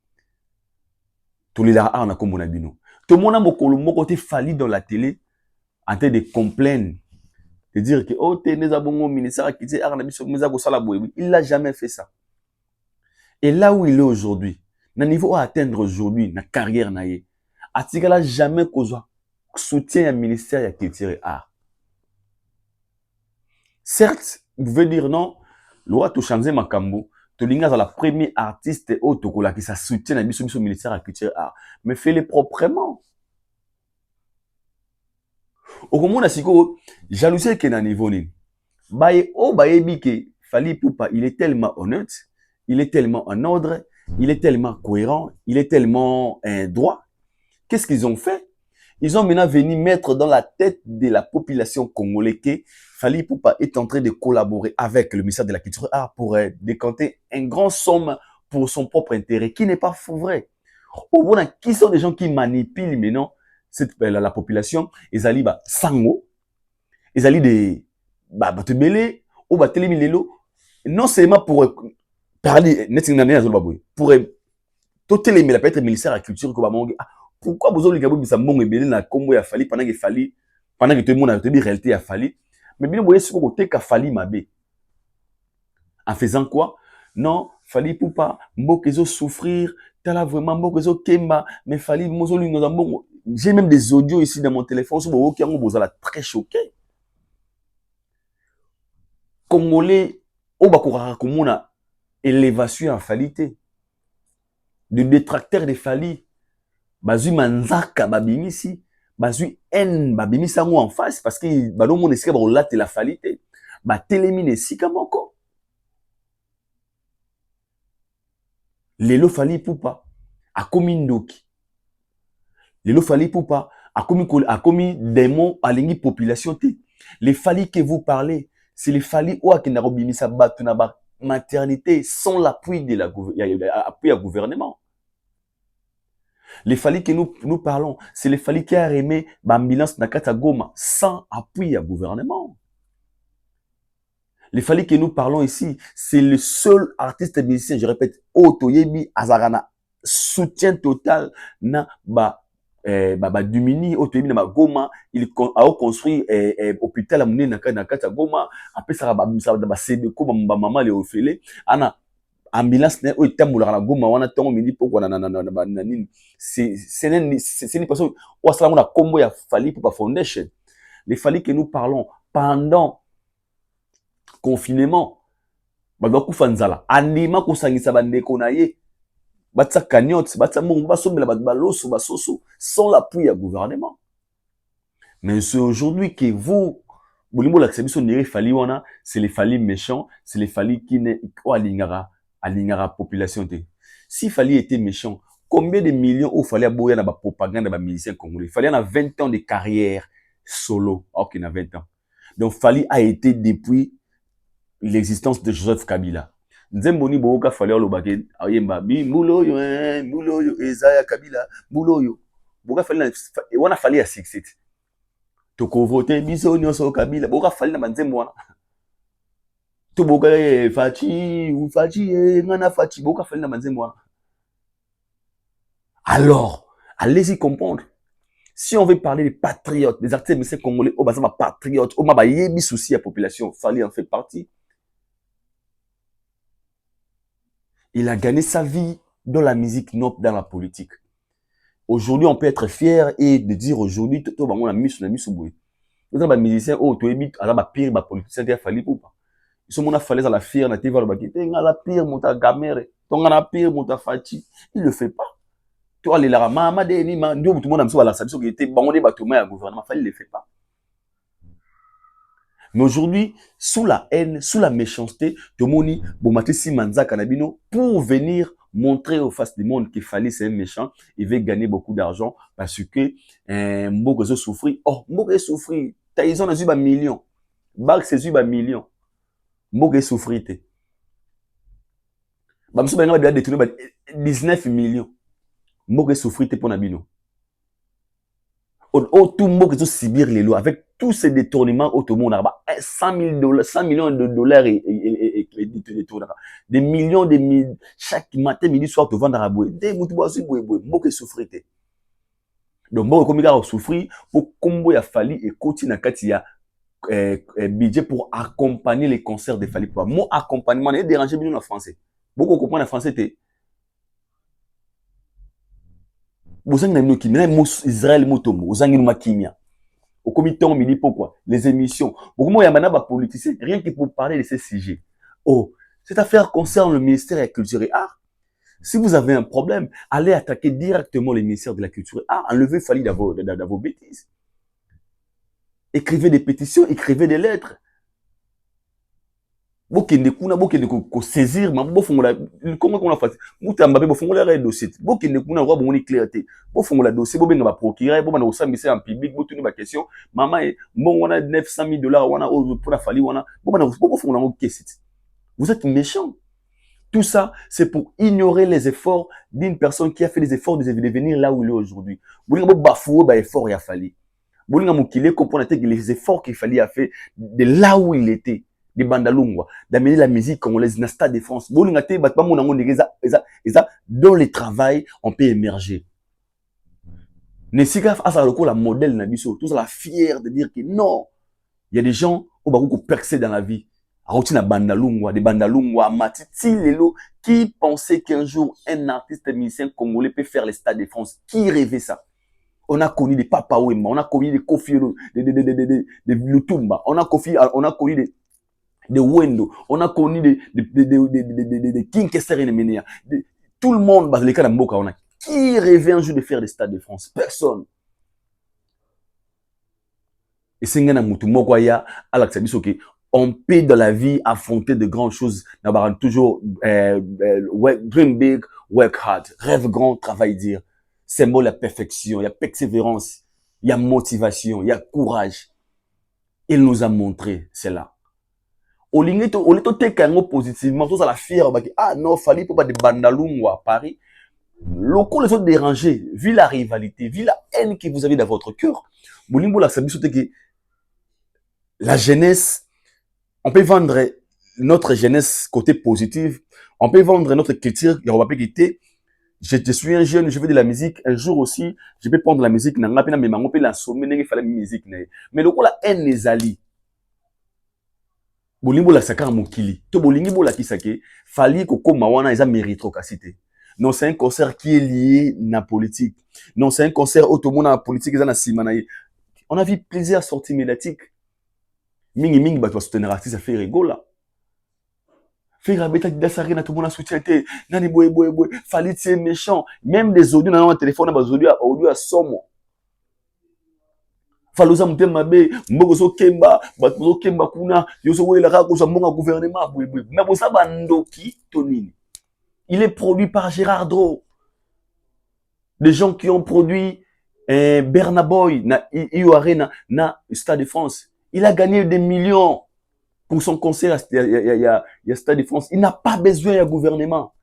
Tout les là, on a comme on a dit nous. Tout le monde a mon côté Fally dans la télé, en train de complaindre, de dire que, oh, t'es né à bon ministère qui dit, il n'a jamais fait ça. Et là où il est aujourd'hui, le niveau à atteindre aujourd'hui, la carrière naïe, Atigala jamais causé soutien au ministère de la culture et art. Certes, vous pouvez dire non, loi tout changer makambo, tu lingas à la première artiste autocola qui ça soutient la mission ministère de la culture et art, mais fais-le proprement. Au moment où siko jalousie que na niveau ni, baye o baye bi que Fally Ipupa, il est tellement honnête, il est tellement en ordre, il est tellement cohérent, il est tellement droit. Qu'est-ce qu'ils ont fait? Ils ont maintenant venu mettre dans la tête de la population congolaise que Fally Ipupa est en train de collaborer avec le ministère de la Culture et Art pour décanter un grand somme pour son propre intérêt, qui n'est pas faux vrai. Au bout qui sont des gens qui manipulent maintenant la population? Ils allaient sango, ils allaient des batebele ou batelemi lelo, non seulement pour parler pour tout les mais peut-être ministère de la culture que pourquoi vous avez dit ça mon ebele na kombo ya Fally pendant que tout le monde a dit réalité ya Fally, mais bien vous voyez ce que côté ka Fally mabe en faisant quoi? Non, Fally Ipupa mboka ezo souffrir, tala vraiment mboka ezo kemba, mais Fally mozoli nous bon. J'ai même des audios ici dans mon téléphone sur vous qui vous allez très choqué. Congolais au bakura komona élévation en Fally te. De détracteurs de Fally bazui manzaka babimisi, bazui en babimisa ngo en face parce que balo mon esika ba olate la Fally te. Ba telemine sika moko. Lelo Fally Ipupa akomi ndoki. Lelo Fally Ipupa akomi démon alingi population te. Les Fally que vous parlez, c'est les Fally oa ki na robimisa batu na ba maternité sans l'appui de la gouvernement. Les Fally que nous parlons, c'est les Fally qui a aimé l'ambulance na kata Goma sans appui à gouvernement. Les Fally que nous parlons ici, c'est le seul artiste musicien, je répète, Otoyebi Azarana, soutien total na Dumini, Otoyebi na Goma, il a construit hôpital à Mouné na kata Goma, après ça ba Sebeko maman le ofele, ana ambulance ne o tambola na Goma wana tongo midi poko na nini, c'est une personne ou ça na kombo ya Fally Ipupa Foundation. Les Fally que nous parlons pendant confinement, badoku fanzala andima kosangisa bandeko na ye batsa cagnotte batsa mongo basombela baloso basoso sans l'appui à gouvernement. Mais c'est aujourd'hui que vous bolimbo la biso nire Fally wana, c'est les Fally méchants, c'est les Fally qui ne alingara population te. Si Fally était méchant, combien de millions au Fally aboya na ba propagande ba musicien congolais? Fally a 20 ans de carrière solo, ok, na 20 ans. Donc Fally a été depuis l'existence de Joseph Kabila. Nzemboni boka Fally olobake ayemba bi muloyo ezaya Kabila muloyo boka Fally wana Fally a succès to ko voter biso nyonso Kabila boka Fally na manzembo wana to boka Fachi ou Fachi ngana Fachi boka Fally na manzembo wana. Alors allez-y comprendre. Si on veut parler des patriotes, des artistes musiciens congolais, oh bah ça va patriotes, oh bah yebi souci à population, Fally en fait partie. Il a gagné sa vie dans la musique, non dans la politique. Aujourd'hui, on peut être fier et de dire aujourd'hui, tout le monde a mis sur la mise au bout. Nous avons des musiciens, oh, tu es mis à la pire, ma politicien, tu as Fally Ipupa. Ils sont à falaise à la fière, na TV, la pire, mon ta gamère, ton la pire, mon ta Fachi. Il le fait pas. Tu vois, les la maman, tout le monde a mis à la salle, qui était bon, on est bâtiment à gouvernement, Fally le fait pas. Mais aujourd'hui, sous la haine, sous la méchanceté, Tomoni, Bomatisi Manza Kanabino, pour venir montrer aux faces du monde qu'il fallait c'est un méchant, il veut gagner beaucoup d'argent parce que Mbogo souffrir. Oh, Mbogo souffrir. Taïson a eu un million. Bag c'est eu un million. Mbogo souffrir. Bamsou Benga va détourner 19 millions. Mbogo souffrir pour Nabino. Tout Mbogo subir les lois avec tous ces détournements au monde, 100 millions de dollars et des millions de millions chaque matin, midi, soir, te vendre à boire. Des moutouas, beaucoup souffrir. Donc, beaucoup comme il a souffert, pour combo il a fallu et continuer à katia budget pour accompagner les concerts de Fally Ipupa. Mon accompagnement est dérangé bien en français. Beaucoup comprennent en français. Vous avez une kimia, Israël motombo, vous avez une kimia. Au comité, on me dit pourquoi les émissions. Beaucoup moins, il y a maintenant des politiciens, rien que pour parler de ces sujets. Oh, cette affaire concerne le ministère de la Culture et Art. Si vous avez un problème, allez attaquer directement le ministère de la Culture et Art. Enlevez Fally dans vos bêtises. Écrivez des pétitions, écrivez des lettres. bokende kuna bokende ko saisir ma bo fongola comment on a fait muta mbabe bo fongola re dossier bokende kuna ko bo ni clarté bo fongola dossier bo benga ba procureur bo bana ko sambisa en public bo tuni ba question mama bon on a 900 000 dollars on a pour la fali on a bo bana bo fongola ko caisse. Vous êtes méchant. Tout ça, c'est pour ignorer les efforts d'une personne qui a fait des efforts de devenir là où il est aujourd'hui. Vous voulez bafouer ba effort il a fallu. Vous voulez mukile comprendre que les efforts qu'il fallait a fait de là où il était. De Bandalungwa, d'amener la musique congolaise dans le Stade de France. Dans le travail, on peut émerger. Nesika a le modèle Nabiso, tout ça la fier de dire que non, il y a des gens qui ont percé dans la vie. Des Bandalungwa, Matiti Lelo, qui pensaient qu'un jour un artiste musicien congolais peut faire le Stade de France. Qui rêvait ça? On a connu des Papa Wemba, on a connu des Kofi, des Lutumba, on a connu de Wendo, on a connu des King Kester et Menea. Tout le monde, les cas d'Amboka, on a qui rêvait un jour de faire des Stades de France? Personne. Et c'est un moutou mokwaya à l'accès que on peut dans la vie affronter de grandes choses. D'avoir toujours dream big, work hard, rêve grand, travail dire. Symbole la perfection, il y a persévérance, il y a motivation, il y a courage. Il nous a montré cela. Au lieu de te positivement, tout ça la fière, ah non, fallait pas de Bandalungwa à Paris. Locaux les autres dérangés, vu la rivalité, vu la haine que vous avez dans votre cœur. Bolimbo la sabi sauté que la jeunesse, on peut vendre notre jeunesse côté positif, on peut vendre notre culture, il y aura pas quitter. Je suis un jeune, je fais de la musique. Un jour aussi, je peux prendre la musique, mais on peut la sommer, il fallait la musique. Mais le coup la haine les alliés. Bolimbo la saka mokili. To bolingo la kisake, fali ko koma wana eza méritocratie. Non, c'est un concert qui est lié na politique. Non, c'est un concert automona na politique eza na simana. On a vu plaisir sortie médiatique. Mingi mingi bato soutenir artiste ça fait rigola. Faire abeta dasari na tout monde soutien té. Nani boy fali c'est méchant. Même des audios na téléphone ba audio à somo. Faloza mutema be mbogo so kemba bato so kemba kuna yoso wela ka ko mbonga gouvernement bwe mais bosa bandoki tonini il est produit par Gérard Dro, des gens qui ont produit Bernaboy na IO Arena na Stade de France. Il a gagné des millions pour son concert il y a Stade de France. Il n'a pas besoin du gouvernement,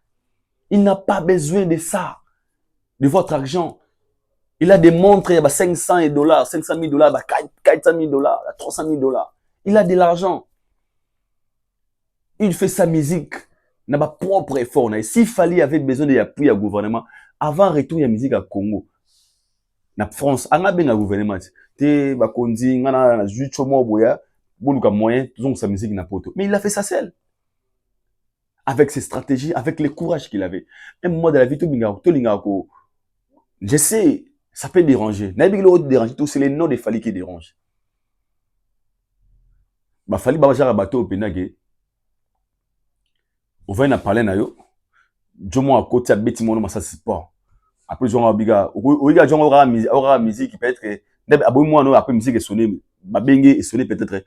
il n'a pas besoin de ça, de votre argent. Il a des montres, il y a 500 dollars, 500 000 dollars, 400 000 dollars, 300 000 dollars. Il a de l'argent. Il fait sa musique. Il n'a pas propre effort. S'il fallait, il avait besoin d'appui au gouvernement. Avant retour, il y a musique à Congo. Na France, on a bien un gouvernement. Te bakondi, on a juste au boya, bon moyen, toujours sa musique n'a pas. Mais il a fait ça seul. Avec ses stratégies, avec le courage qu'il avait. Un moment de la vie, tout je sais. Ça peut déranger. Tout c'est les noms des Fali qui dérangent. Bah Fali Babajara bateau au Penagé. On va y en parler na yo. Jomo à côté à bêti mon nom ça c'est pas. Après Jean Abiga, oiga Jean aura musique peut être que aboy moi non après musique est sonné ba bengue est sonné peut-être.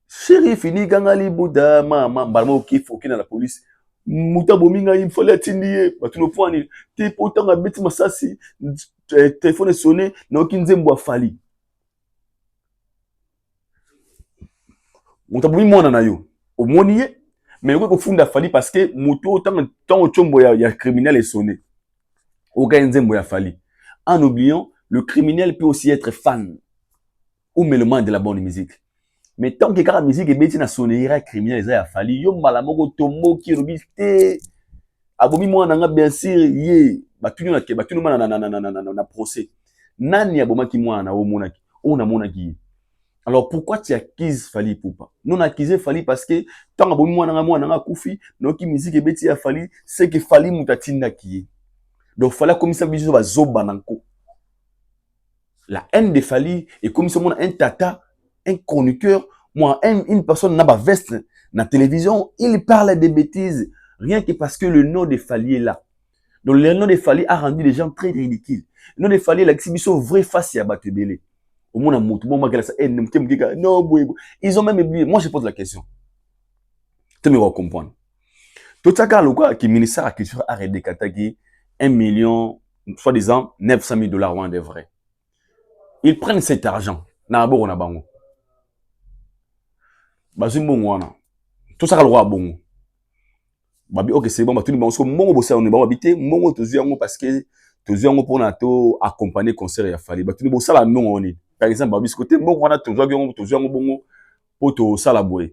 Chéri fini gangali Bouddha mama balmo qui faut qu'il dans la police. Muta bominga il fallait atindie ba tu no point ni te pourtant à bêti masasi téléphone sonné na okinzembo Fali. Muta bomi mwana na yo. Omoniye mais le ko funda Fali parce que muto tant chombo ya criminel est sonné. Aucun nzembo ya Fali. En oubliant le criminel peut aussi être fan ou mêlement de la bonne musique. Mais tant que la musique est bêtise na sonnerie criminel ya Fali yo malamoko tombo ki robiste abomi mwana nga bien sûr ye batunu na procès nani abomaki mwana o monaki o na monaki. Alors pourquoi tu accuses Fali Poupa? Nous on accusé Fali parce que tant abomi mwana nga kufi noki musique est bêtise ya Fali c'est que Fali mutatinda ki. Donc Fali comme ça biso ba zoba nanko. La haine de Fali est comme ça un tata, un chroniqueur, moi une personne n'a pas veste na télévision, il parle des bêtises rien que parce que le nom de Fali est là. Donc le nom de Fali a rendu les gens très ridicules. Le nom de Fali la biso vrai face à Batebele. Au moins non, ils ont même oublié. Moi je pose la question. Tu me comprendre. Tout ça, quand le ministère de la Culture a redécatagi 1 million, soi-disant 900 000 dollars en de vrai. Ils prennent cet argent. Na bo na bango. Bazim bon wana. Tout ça, le roi bon. Babi, ok, c'est bon, bah, tout le monde, parce que mon bossé, on est bon habité, mon toziango, parce que toziango pour nato accompagner concert ya fali. Bah, tout le monde, ça la non, on est. Par exemple, babi, ce côté, mon wana toziango bongo, pour to ça la boue.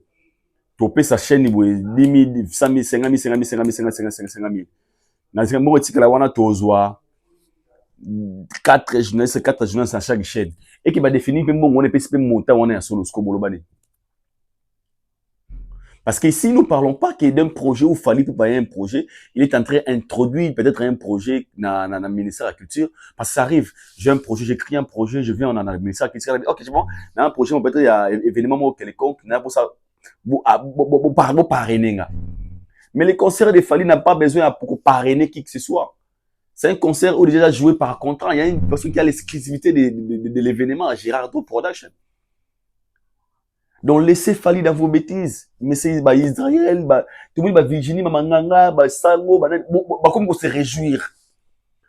To payer sa chaîne, boue, 10 000, 100 000, 50 000, 50 000, 50 000, 50 000, 50 000. Dans ce moment, tu la wana tozwa 4 journalistes à chaque chaîne. Et qui va définir que mon on est pas montant, on est à solo, sco bolobane. Parce que ici, nous ne parlons pas que d'un projet où Fally Ipupa un projet, il est en train d'introduire peut-être un projet dans le ministère de la Culture. Parce que ça arrive, j'ai un projet, j'écris un projet, je viens dans le ministère de la Culture, ok, c'est bon, dans un projet, peut-être il y a un événement quelconque, il y a pour ça, pour parrainer. Mais les concerts de Fally n'ont pas besoin pour parrainer qui que ce soit. C'est un concert où il est déjà joué par contrat. Il y a une personne qui a l'exclusivité de l'événement, Girardot Production. Donc, laissez Fally dans vos bêtises. Mais c'est Israël, tout le monde, Virginie, Mamanganga, Sango, comme on se réjouir.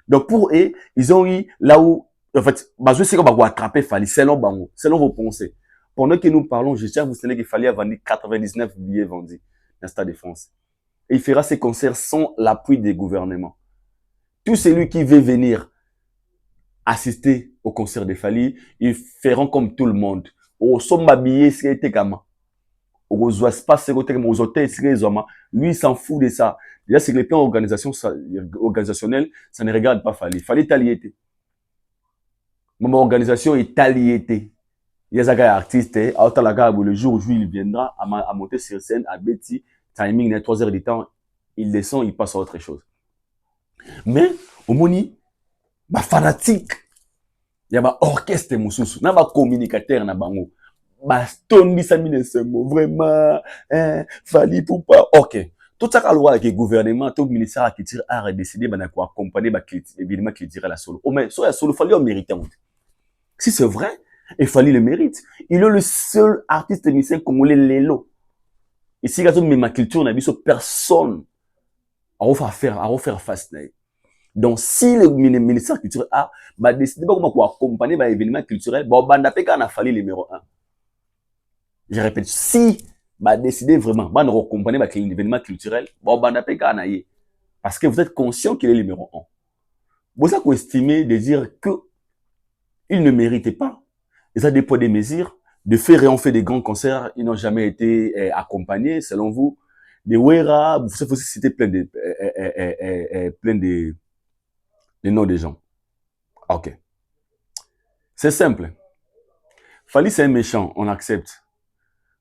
Donc, pour eux, ils ont eu là où, en fait, c'est qu'on va attraper Fally, selon vos pensées. Pendant que nous parlons, je tiens à vous signaler que Fally a vendu 99 billets vendus dans le Stade de France. Et il fera ses concerts sans l'appui des gouvernements. Tout celui qui veut venir assister au concert de Fally, ils feront comme tout le monde. Au sommet billet, c'est comme aux espaces, aux hôtels, lui, il s'en fout de ça. Déjà, c'est que les plans organisationnels, ça ne regarde pas Fally. Fally est allié. Mon organisation est alliée. Il y a des artistes, le jour où il viendra à monter sur scène, à Betty, timing, 3 heures de temps, il descend, il passe à autre chose. Mais, au moni, fanatique. Il y a un orchestre mususu, il y a un communicateur na bango. Bastondi samine semo vraiment Fally Ipupa. OK. Tout ça que le gouvernement, tout le ministère de la Culture a décidé de accompagner l'événement qui dirait la solo. Oh mais so ya solo Fally on mérite. Si c'est vrai, et Fally le mérite. Il est le seul artiste musicien congolais lélo. Ici quand on ma culture n'a biso personne à refaire face. Donc, si le ministère culturel a décidé de accompagner l'événement culturel, on a Fally numéro 1. Je répète, si décidé vraiment de accompagner l'événement culturel, parce que vous êtes conscient qu'il est numéro 1. Vous avez estimé de dire qu'il ne méritait pas. Ils ont déployé des mesures, de faire et on fait des grands concerts, ils n'ont jamais été accompagnés, selon vous. Des Wera, vous savez aussi citer plein de les noms des gens. Ok. C'est simple. Fally, c'est un méchant, on accepte.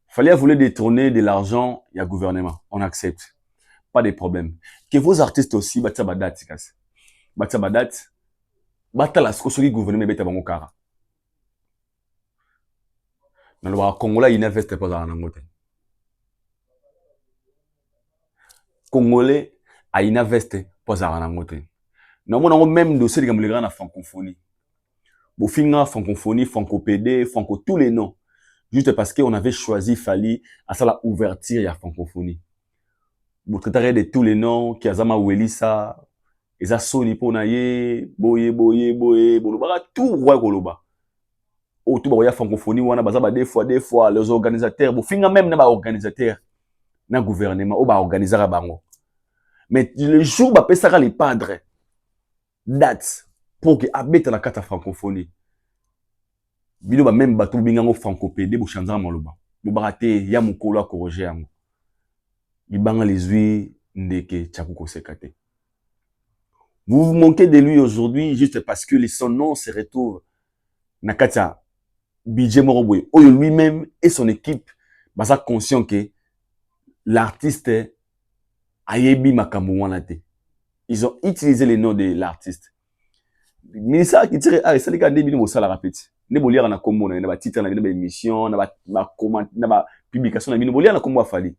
Fally a voulu détourner de l'argent, il y a gouvernement, on accepte. Pas de problème. Que vos artistes aussi, batsa badat, la soki gouvernement beta bango kara. Dans le Congolais, il n'investit pas dans la Congolais, il n'investit pas dans la Nous avons même dossier de la francophonie. Bofinga, francophonie, franco-PD, franco, tous les noms. Juste parce qu'on avait choisi Fally à ça la ouverture de la francophonie. Vous traiterez de tous les noms, Kiazama Welisa, Eza Soni Ponaye, Boye, tout roi Goloba. Oh, tout la francophonie, wana bazaba des fois, les organisateurs, bofinga même n'a pas organisateur, n'a gouvernement, ou organiser à bango. Mais le jour, bah, ça les padres, date, pour que abete la carte francophonie. Bino ba même bato bingango franco-pédé bo chanza maloba. Bo barate ya mukolo a corriger yango. Ibanga les huit ndeke chakuko sekate. Vous vous manquez de lui aujourd'hui juste parce que son nom se retrouve na katia budget morobwe. Oyo lui-même et son équipe basa conscient que l'artiste ayebi makambo wana te. Ils ont utilisé le nom de l'artiste. Mais ça qui tire ah ça les gars débile mo sala rapide. Ne bolia na kombo na ba titre na ba émission na ba comment na ba publication na bino bolia na kombo Fally.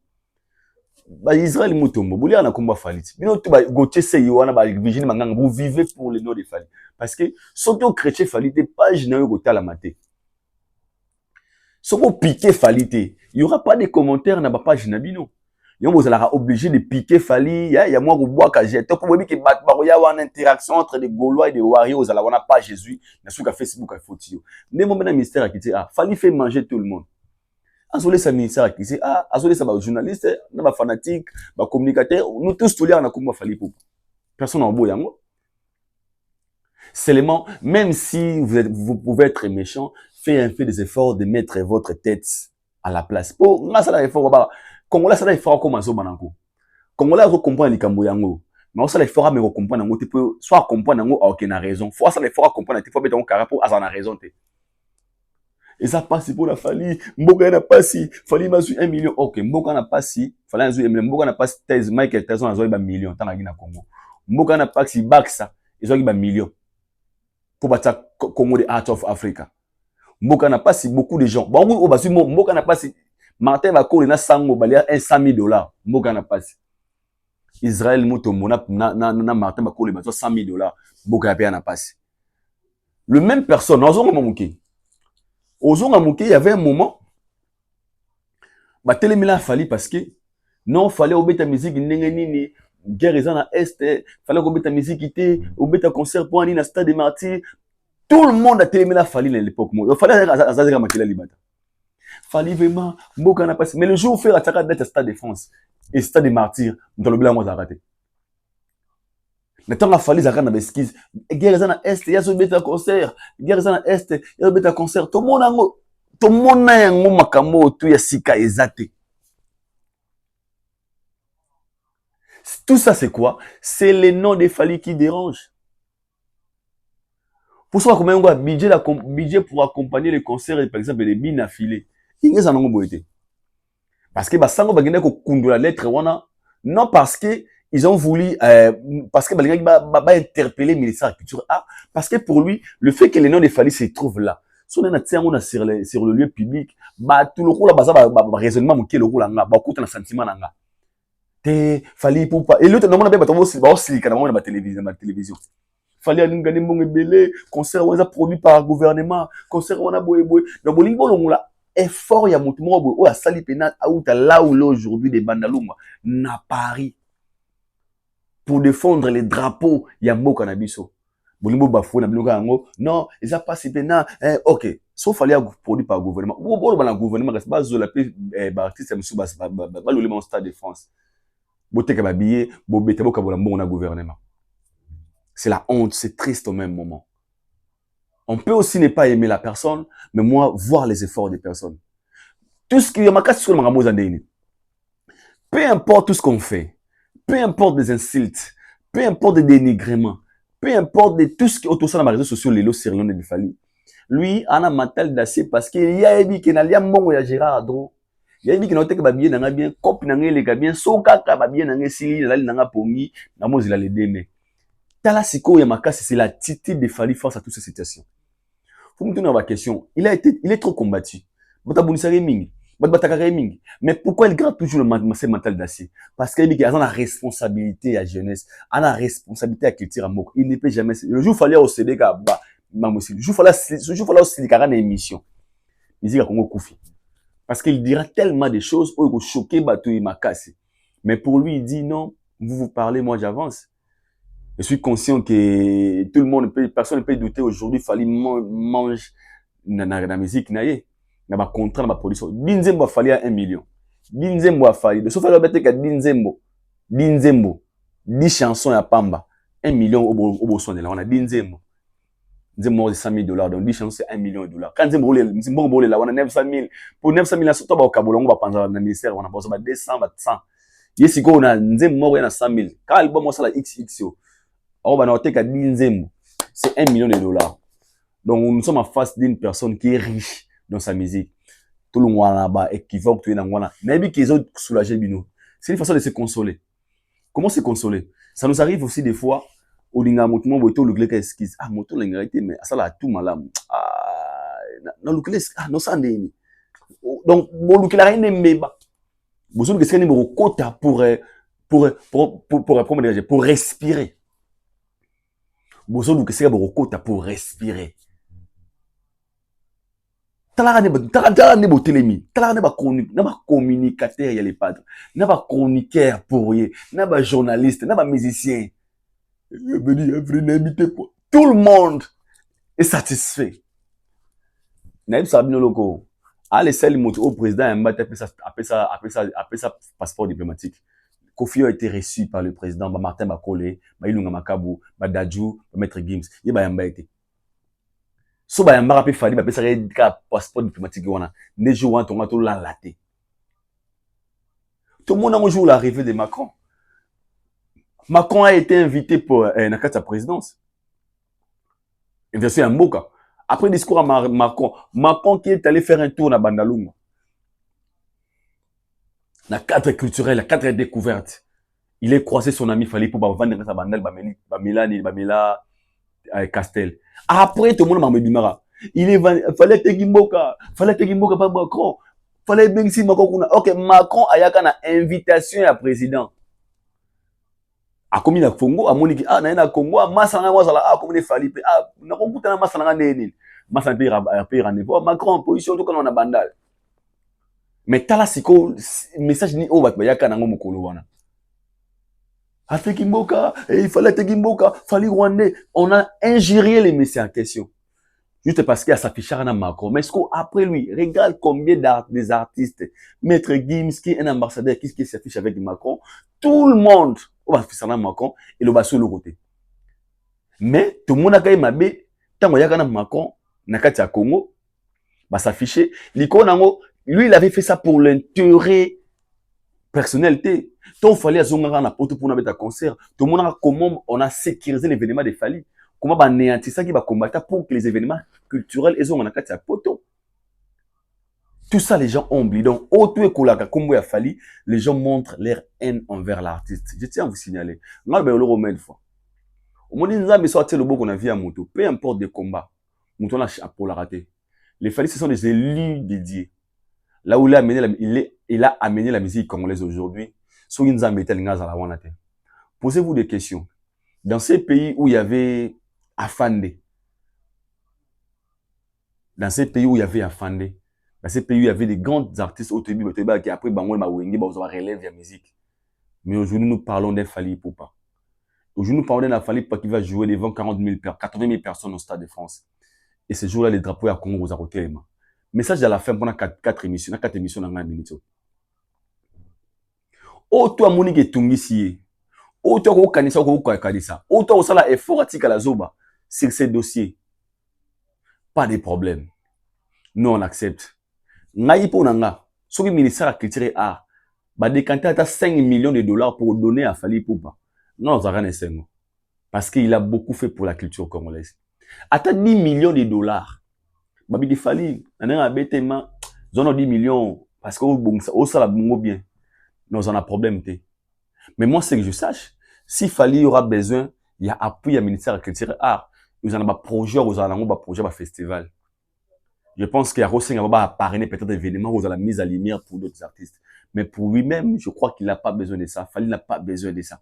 Ba Israël mutombo bolia na kombo Fally. Bino to ba Gauthier Sey wana ba Virginie Manganga vous vivez pour le nom de Fally parce que surtout chrétien Fally des pages na yo kotala maté. Si vous piquez Fally, il y aura pas de commentaires na ba page na bino. vous allez obligé de piquer Fali, il y a moi qui bois quand j'ai pour vous dire que il y a une interaction entre des Gaulois et des Warriors, vous allez avoir pas Jésus, mais sur Facebook à photo. Mais mon ministère qui dit Fali fait manger tout le monde. Azolé sa ministère qui dit azolé sa journaliste, na fanatique, ba communicateur, nous tous tous les on a comme Fali pour. Personne en beau yango. Seulement, même si vous pouvez être méchant, faites un peu des efforts de mettre votre tête à la place. Pour nga ça effort ba Congolais ça effort comme azo banango. Congolais azo comprendre likambo yango. Mais ça effort mais comprendre yango tu peux soit comprendre yango OK na raison. Faut ça effort comprendre tu faut mettre ton caractère pour azana raison te. Et ça passe pour la Fali, mboka na pasi, Fali mazu 1 million. OK, mboka na pasi, Fali mazu 1 million, mboka na pasi thèse Michael Tyson azo ba million tant na Congo. Mboka na pasi Baksa, ils ont ba million. Pour battre Congo de Heart of Africa. Mboka na pasi beaucoup de gens. Bon, on va sur mboka na pasi Martin va courir na sango balia $100,000. Mboka na pasi. Israël moto mona na Martin va courir $100,000. Mboka na pasi. Le même personne, ozonga momuki. Ozonga momuki, il y avait un moment ba telemila Fali parce que non fallait obeta musique ndenge nini guerre ezana est fallait obeta musique ité obeta concert pour ani na stade des martyrs. Tout le monde a telemila Fali à l'époque. Il fallait azazeka makila libata. Fali vraiment mboka na passé mais le jour où fait attaque d'être stade de France et stade des martyrs dans le blanc moi arrêté. Maintenant la Fali zaka na besquise guerre ezana est ya zo beta concert guerre ezana est ya zo beta concert tout le monde na yango makambo tout ya sika ezate. Tout ça c'est quoi? C'est les noms des Fali qui dérangent. Pour ça combien on a budget pour accompagner les concerts par exemple les bines affilées. Ils en ont boité. Parce que basango bagenda ko kundula lettre wana non parce que ils ont voulu parce que ba interpeller le ministère de la culture parce que pour lui le fait que les noms des Fali se trouvent là sur le lieu public ba tout le rôle baza ba raisonnement moké le rôle nga ba kuta na sentiment nga te Fali pour pas et l'autre non on a bien ba aussi kana na télévision Fali alingane mbongo belé concert waza produit par gouvernement concert wana boye donc bolingo longola effort ya mutu mo boye o ya sali pena auta là où aujourd'hui des bandalumba na Paris pour défendre les drapeaux ya mboka na biso bolingo bafou na biloka yango non ils a pas si pena OK sauf Fali produit par gouvernement bo ba na gouvernement parce ba zo la pe ba artiste musu ba le mon stade de France boteka ba billet bo beta boka bola mbongo na gouvernement. C'est la honte, c'est triste au même moment. On peut aussi ne pas aimer la personne, mais moi, voir les efforts des personnes. Tout ce qui est ma casse sur le magamouz andéni. Peu importe tout ce qu'on fait, peu importe des insultes, peu importe des dénigrements, peu importe de tout ce qui est autour de les réseaux sociaux, les lots sérieux de Fali. Lui, on a mental d'acier parce qu'il y a un qui n'a pas de Gérard Adro. Il y a un qui n'a pas bien, bien, cop n'a pas bien, soka n'a pas bien, n'a pas pongi, n'a pas il a les déné. Tala siko ya makasi, c'est l'attitude de Fali face à toutes ces situations. Faut me donner ma question. Il est trop combattu. Mais pourquoi il garde toujours le mental d'acier? Parce qu'il a la responsabilité à la jeunesse, a la responsabilité à la culture à Mok. Il ne peut jamais. Le jour où il fallait au CDK, le jour où il fallait au CDK, une émission. Il dit Congo Koufi. Parce qu'il dira tellement de choses où il va choquer Batou et Makasi. Mais pour lui, il dit non, vous parlez, moi j'avance. Je suis conscient que tout le monde personne ne peut douter aujourd'hui, il fallait manger la musique, na ba contrat, na ba production. Dinzembo a fallu 1 million. Dinzembo a fallu. De ce fait, il y a Dinzembo, 10 chansons à Pamba, 1 million au Bosson. On a Dinzembo. Dinzembo, c'est $100,000. Donc 10 chansons, c'est $1 million. Quand Dinzembo, on a 900 000. Pour 900 000, surtout au Kaboulon, on va prendre dans le ministère, on a besoin de 200, 100. Yes, on a Dinzembo, on a 100 000. Quand l'album, on a la XXO. On va noter qu'à Dinzembo, c'est $1 million. Donc, nous sommes en face d'une personne qui est riche dans sa musique. Tout le monde là-bas, équivoque, tout le monde là. Mais qu'ils ont soulagé Bino. C'est une façon de se consoler. Comment se consoler? Ça nous arrive aussi des fois, au linga motumo, boito le glek esquisse. Ah, moto l'ingrédient, mais ça là, tout malam. Ah, non, le glek, ah, non, ça n'est donc, bon, le glek rien n'est pas. Vous savez que c'est un numéro quota pour respirer. Vous savez que c'est un numéro quota pour respirer. Talaka ne botelemi, talaka ne ba communicateur ya les padres, na ba chroniqueur pour y, na ba journaliste, na ba musicien. Tout le monde est satisfait. Naïb Sabino Loko, allez celle au président appelle ça passeport diplomatique. Kofi a été reçu par le président Martin Bakole, Ilunga Makabu, Dadju, Maître Gims. Il a été. So ba yamba pe fali ba pesa ka passeport diplomatique wana ne jour wan tonga to la laté. Tout le monde a jour l'arrivée de Macron. Macron a été invité pour na kata présidence. Invitation à Mboka. Après le discours à Macron qui est allé faire un tour na Bandalunga. Na cadre culturel, la cadre découverte. Il est croisé son ami Fali pour vendre sa bandal Bamela Castel. Après tout le monde m'a bimara. Fallait te Gimboka pas Macron. Fallait bien si Macron. OK, Macron ayaka na invitation à président. A komi na Congo, a moniki na Congo, masanga wazala komi ne Fali pe na komputa na masanga neni. Masanga pe rendez-vous. Macron en position tout quand on a bandal. Mais tala siko message ni obat bayaka na ngomo kolo wana. Afin Kimboka, il fallait te Kimboka, fallait Rwandais. On a injurié les messieurs en question. Juste parce qu'il y a s'affiché à Macron. Mais est-ce qu'après lui, regarde combien des artistes, Maître Gims, qui est un ambassadeur, qui s'affiche avec Macron, tout le monde, on va afficher à Macron, et le bas sur le côté. Mais, tout le monde a quand même abé, tant qu'il y a Macron, nakati à Congo, va s'afficher. L'icône, lui, il avait fait ça pour l'intérêt personnalité. Tant fallait à Zonga na poto pour un concert. Tout le monde a comment on a sécurisé l'événement des Fali. Comment on a néanti ça qui va combattre pour que les événements culturels et on a quatre poto. Tout ça, les gens ont oublié. Donc, autour de Kolaka, comme il a fallu, les gens montrent leur haine envers l'artiste. Je tiens à vous signaler. On a le remède une fois. Au moment où nous avons sorti le beau qu'on a vu à moto, peu importe des combats, moto a pour la rater. Les Fali, ce sont des élus dédiés. Là où il a amené la musique congolaise aujourd'hui, posez-vous des questions. Dans ces pays où il y avait Afandé, dans ces pays où il y avait des grands artistes au début, qui après Bangoul Mawenge, ils relèvent la musique. Mais aujourd'hui, nous parlons d'un Fali Poupa. Aujourd'hui, nous parlons d'un Fali Poupa qui va jouer devant 80 000 personnes au Stade de France. Et ce jour-là, les drapeaux à Congo aux arrêtés. Message à la fin pendant 4 émissions. 4 émissions dans la minute. Oh, toi, Monique et Tungisi. Oh, toi, Kanisa, Kanisa. Oh, toi, ça, effort à la Zoba. Sur ces dossiers. Pas de problème. Nous, on accepte. Naïpo Nanga. Sur le ministère de la Culture et Art. Bah, décanter à 5 millions de dollars pour donner à Fali Poupa. Non, ça n'a rien. Parce qu'il a beaucoup fait pour la culture congolaise. À 10 millions de dollars. Babi di Fali, on a un bêtement, on a 10 millions, parce que ça la bien. Nous on a problème. Mais moi, c'est que je sache, si Fali aura besoin, il y a appui à ministère de la Culture et Art. Nous avons un projet, un festival. Je pense qu'il y a aussi un parrainer peut-être des événements où on a la mise à lumière pour d'autres artistes. Mais pour lui-même, je crois qu'il n'a pas besoin de ça. Fali n'a pas besoin de ça.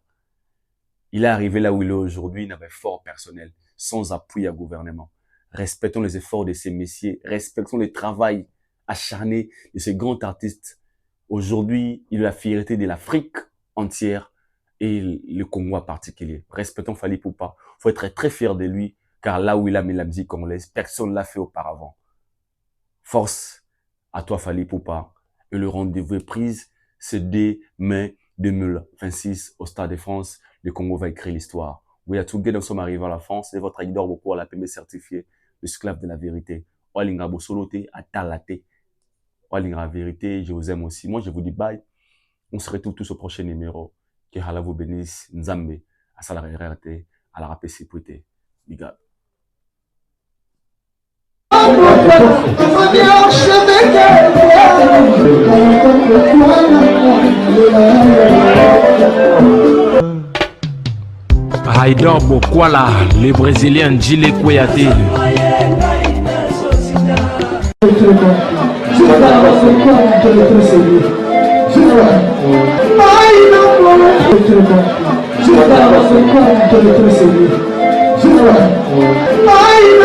Il est arrivé là où il est aujourd'hui, il avait fort personnel, sans appui à gouvernement. Respectons les efforts de ces messieurs, respectons le travail acharné de ces grands artistes. Aujourd'hui, il est la fierté de l'Afrique entière et le Congo en particulier. Respectons Fali Poupa. Il faut être très fier de lui, car là où il a mis la musique congolaise, personne ne l'a fait auparavant. Force à toi Fali Poupa. Et le rendez-vous est pris, c'est dès mai 2026 au Stade de France. Le Congo va écrire l'histoire. We are together, nous sommes arrivés à la France. C'est votre leader beaucoup à la PME certifié. L'esclave de la vérité. Oalinga Bosolote, Atalate. Oalinga vérité, je vous aime aussi. Moi, je vous dis bye. On se retrouve tous au prochain numéro. Que Allah vous bénisse. Nzambe, à Salari RRT, à la rapé sécurité. Big up. Haïdor Bokwala, le Brésilien Gilles Kouyaté. I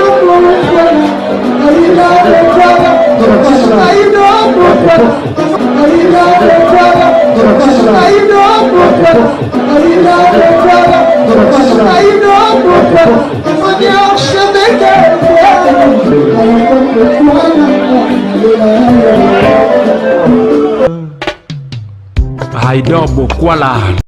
Haydar Bokwala.